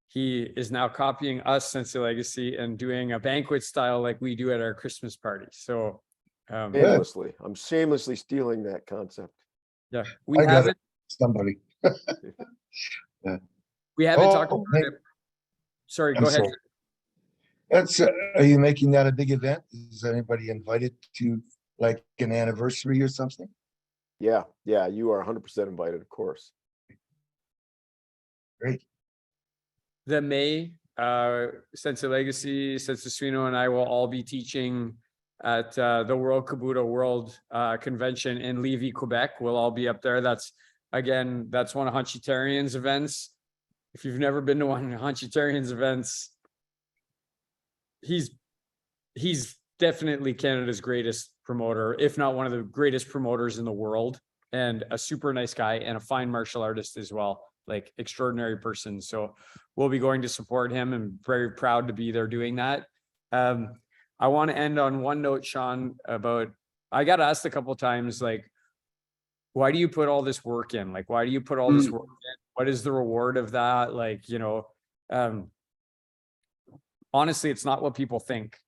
He is now copying us, Sensei Legacy, and doing a banquet style like we do at our Christmas party. So shamelessly, I'm shamelessly stealing that concept. Yeah, I got it. Somebody. we haven't talked about it. Sorry, I'm go ahead. sorry. That's are you making that a big event? Is anybody invited to like an anniversary or something? Yeah, you are 100% invited, of course. Great. The May, Sensei Legacy, Sensei Suino, and I will all be teaching at the World Kabuto World Convention in Lévis, Quebec. We'll all be up there. That's one of Hunchitarian's events. If you've never been to one of Hunchitarian's events, he's definitely Canada's greatest promoter, if not one of the greatest promoters in the world, and a super nice guy and a fine martial artist as well, like extraordinary person. So we'll be going to support him and very proud to be there doing that. I want to end on one note, Sean, I got asked a couple of times, like, why do you put all this work in? Like, why do you put all this work in? What is the reward of that? Like, honestly, it's not what people think.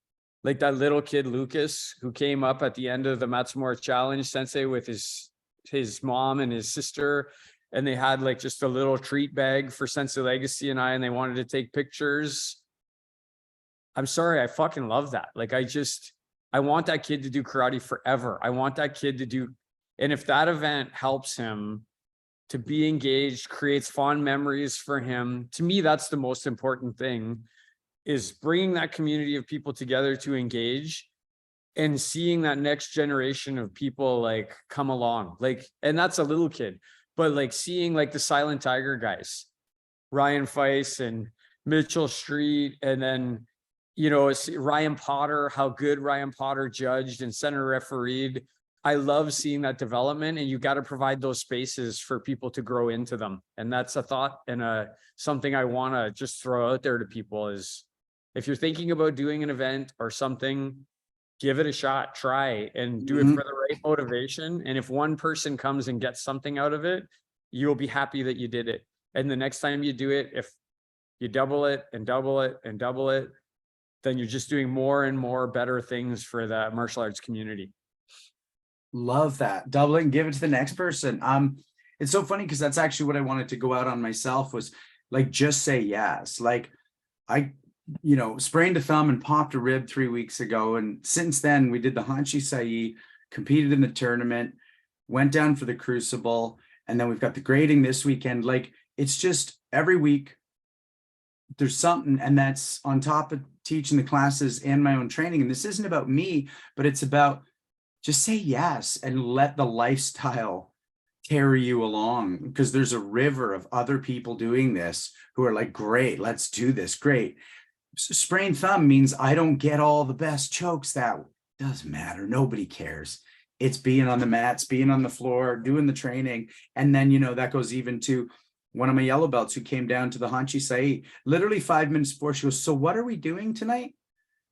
Like that little kid, Lucas, who came up at the end of the Matsumura challenge, Sensei, with his mom and his sister, and they had like just a little treat bag for Sensei Legacy and I, and they wanted to take pictures. I'm sorry, I fucking love that. Like, I want that kid to do karate forever. I want that kid to do, and if that event helps him to be engaged, creates fond memories for him, to me, that's the most important thing, is bringing that community of people together to engage and seeing that next generation of people like come along. Like, and that's a little kid, but like seeing like the Silent Tiger guys, Ryan Feiss and Mitchell Street, and then, Ryan Potter, how good Ryan Potter judged and center refereed. I love seeing that development, and you got to provide those spaces for people to grow into them. And that's a thought and something I want to just throw out there to people is, if you're thinking about doing an event or something, give it a shot, try and do it for the right motivation. And if one person comes and gets something out of it, you'll be happy that you did it. And the next time you do it, if you double it and double it and double it, then you're just doing more and more better things for the martial arts community. Love that. Double it and give it to the next person. It's so funny because that's actually what I wanted to go out on myself, was like, just say yes. Like I sprained a thumb and popped a rib 3 weeks ago. And since then we did the Hanshi Shaiai, competed in the tournament, went down for the Crucible. And then we've got the grading this weekend. Like, it's just every week there's something, and that's on top of teaching the classes and my own training. And this isn't about me, but it's about just say yes and let the lifestyle carry you along, because there's a river of other people doing this who are like, great, let's do this. Great. sprained thumb means I don't get all the best chokes. That doesn't matter. Nobody cares. It's being on the mats, being on the floor, doing the training. And then, that goes even to one of my yellow belts who came down to the Hanchi shaiai literally 5 minutes before. She goes, so what are we doing tonight?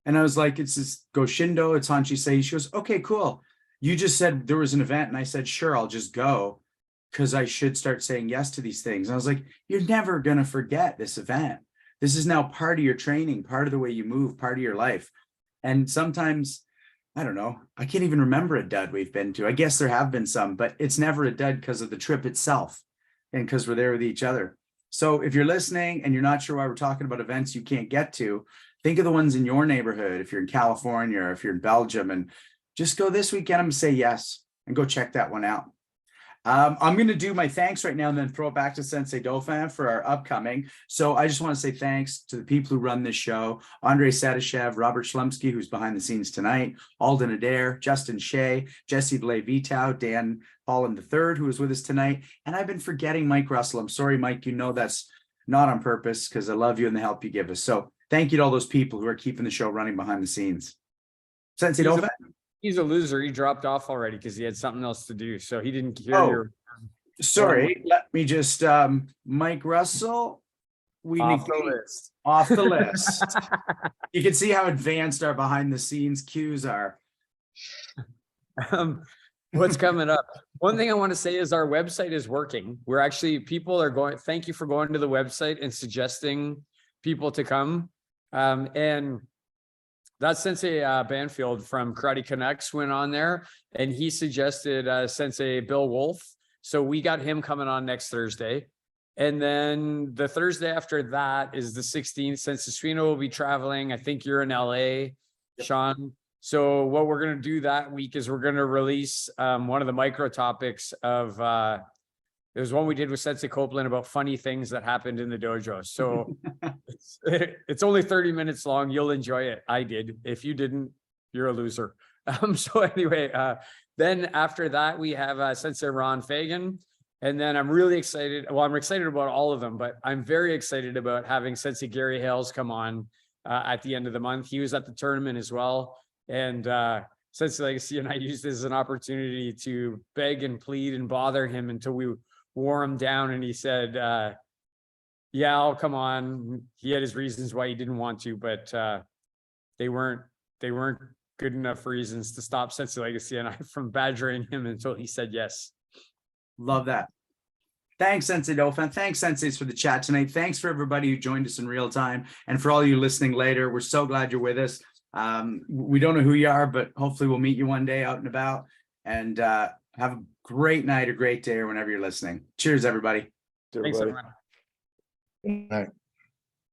And I was like, it's this Goshindo, it's Hanchi shaiai. She goes, okay, cool. You just said there was an event. And I said, sure, I'll just go, because I should start saying yes to these things. And I was like, you're never going to forget this event. This is now part of your training, part of the way you move, part of your life. And sometimes, I don't know, I can't even remember a dud we've been to. I guess there have been some, but it's never a dud because of the trip itself and because we're there with each other. So if you're listening and you're not sure why we're talking about events you can't get to, think of the ones in your neighborhood. If you're in California or if you're in Belgium, and just go this weekend and say yes and go check that one out. I'm going to do my thanks right now and then throw it back to Sensei Dauphin for our upcoming. So I just want to say thanks to the people who run this show: Andrei Sadashev, Robert Schlumsky, who's behind the scenes tonight, Alden Adair, Justin Shea, Jesse Blay-Vitow, Dan Holland III, who was with us tonight. And I've been forgetting Mike Russell. I'm sorry, Mike, that's not on purpose, because I love you and the help you give us. So thank you to all those people who are keeping the show running behind the scenes. Sensei Dauphin? He's a loser. He dropped off already because he had something else to do. So he didn't hear Oh, your sorry. Let me just, Mike Russell. off the list. Off the list. You can see how advanced our behind the scenes cues are. What's coming up? One thing I want to say is our website is working. We're actually, people are going, thank you for going to the website and suggesting people to come. And that's Sensei Banfield from Karate Connects went on there, and he suggested Sensei Bill Wolf. So we got him coming on next Thursday. And then the Thursday after that is the 16th. Sensei Suino will be traveling. I think you're in LA, Sean. So what we're going to do that week is we're going to release one of the micro topics of, it was one we did with Sensei Copeland about funny things that happened in the dojo. So it's only 30 minutes long. You'll enjoy it. I did. If you didn't, you're a loser. So anyway, then after that, we have Sensei Ron Fagan. And then I'm really excited. Well, I'm excited about all of them, but I'm very excited about having Sensei Gary Hales come on at the end of the month. He was at the tournament as well. And Sensei Legacy and I used this as an opportunity to beg and plead and bother him until we wore him down. And he said, yeah, I'll come on. He had his reasons why he didn't want to, but they weren't good enough reasons to stop Sensei Legacy and I from badgering him until he said yes. Love that. Thanks, Sensei Dauphin. Thanks, Senseis, for the chat tonight. Thanks for everybody who joined us in real time. And for all you listening later, we're so glad you're with us. We don't know who you are, but hopefully we'll meet you one day out and about. And have a great night, a great day, or whenever you're listening. Cheers, everybody. Thanks, everyone. All right.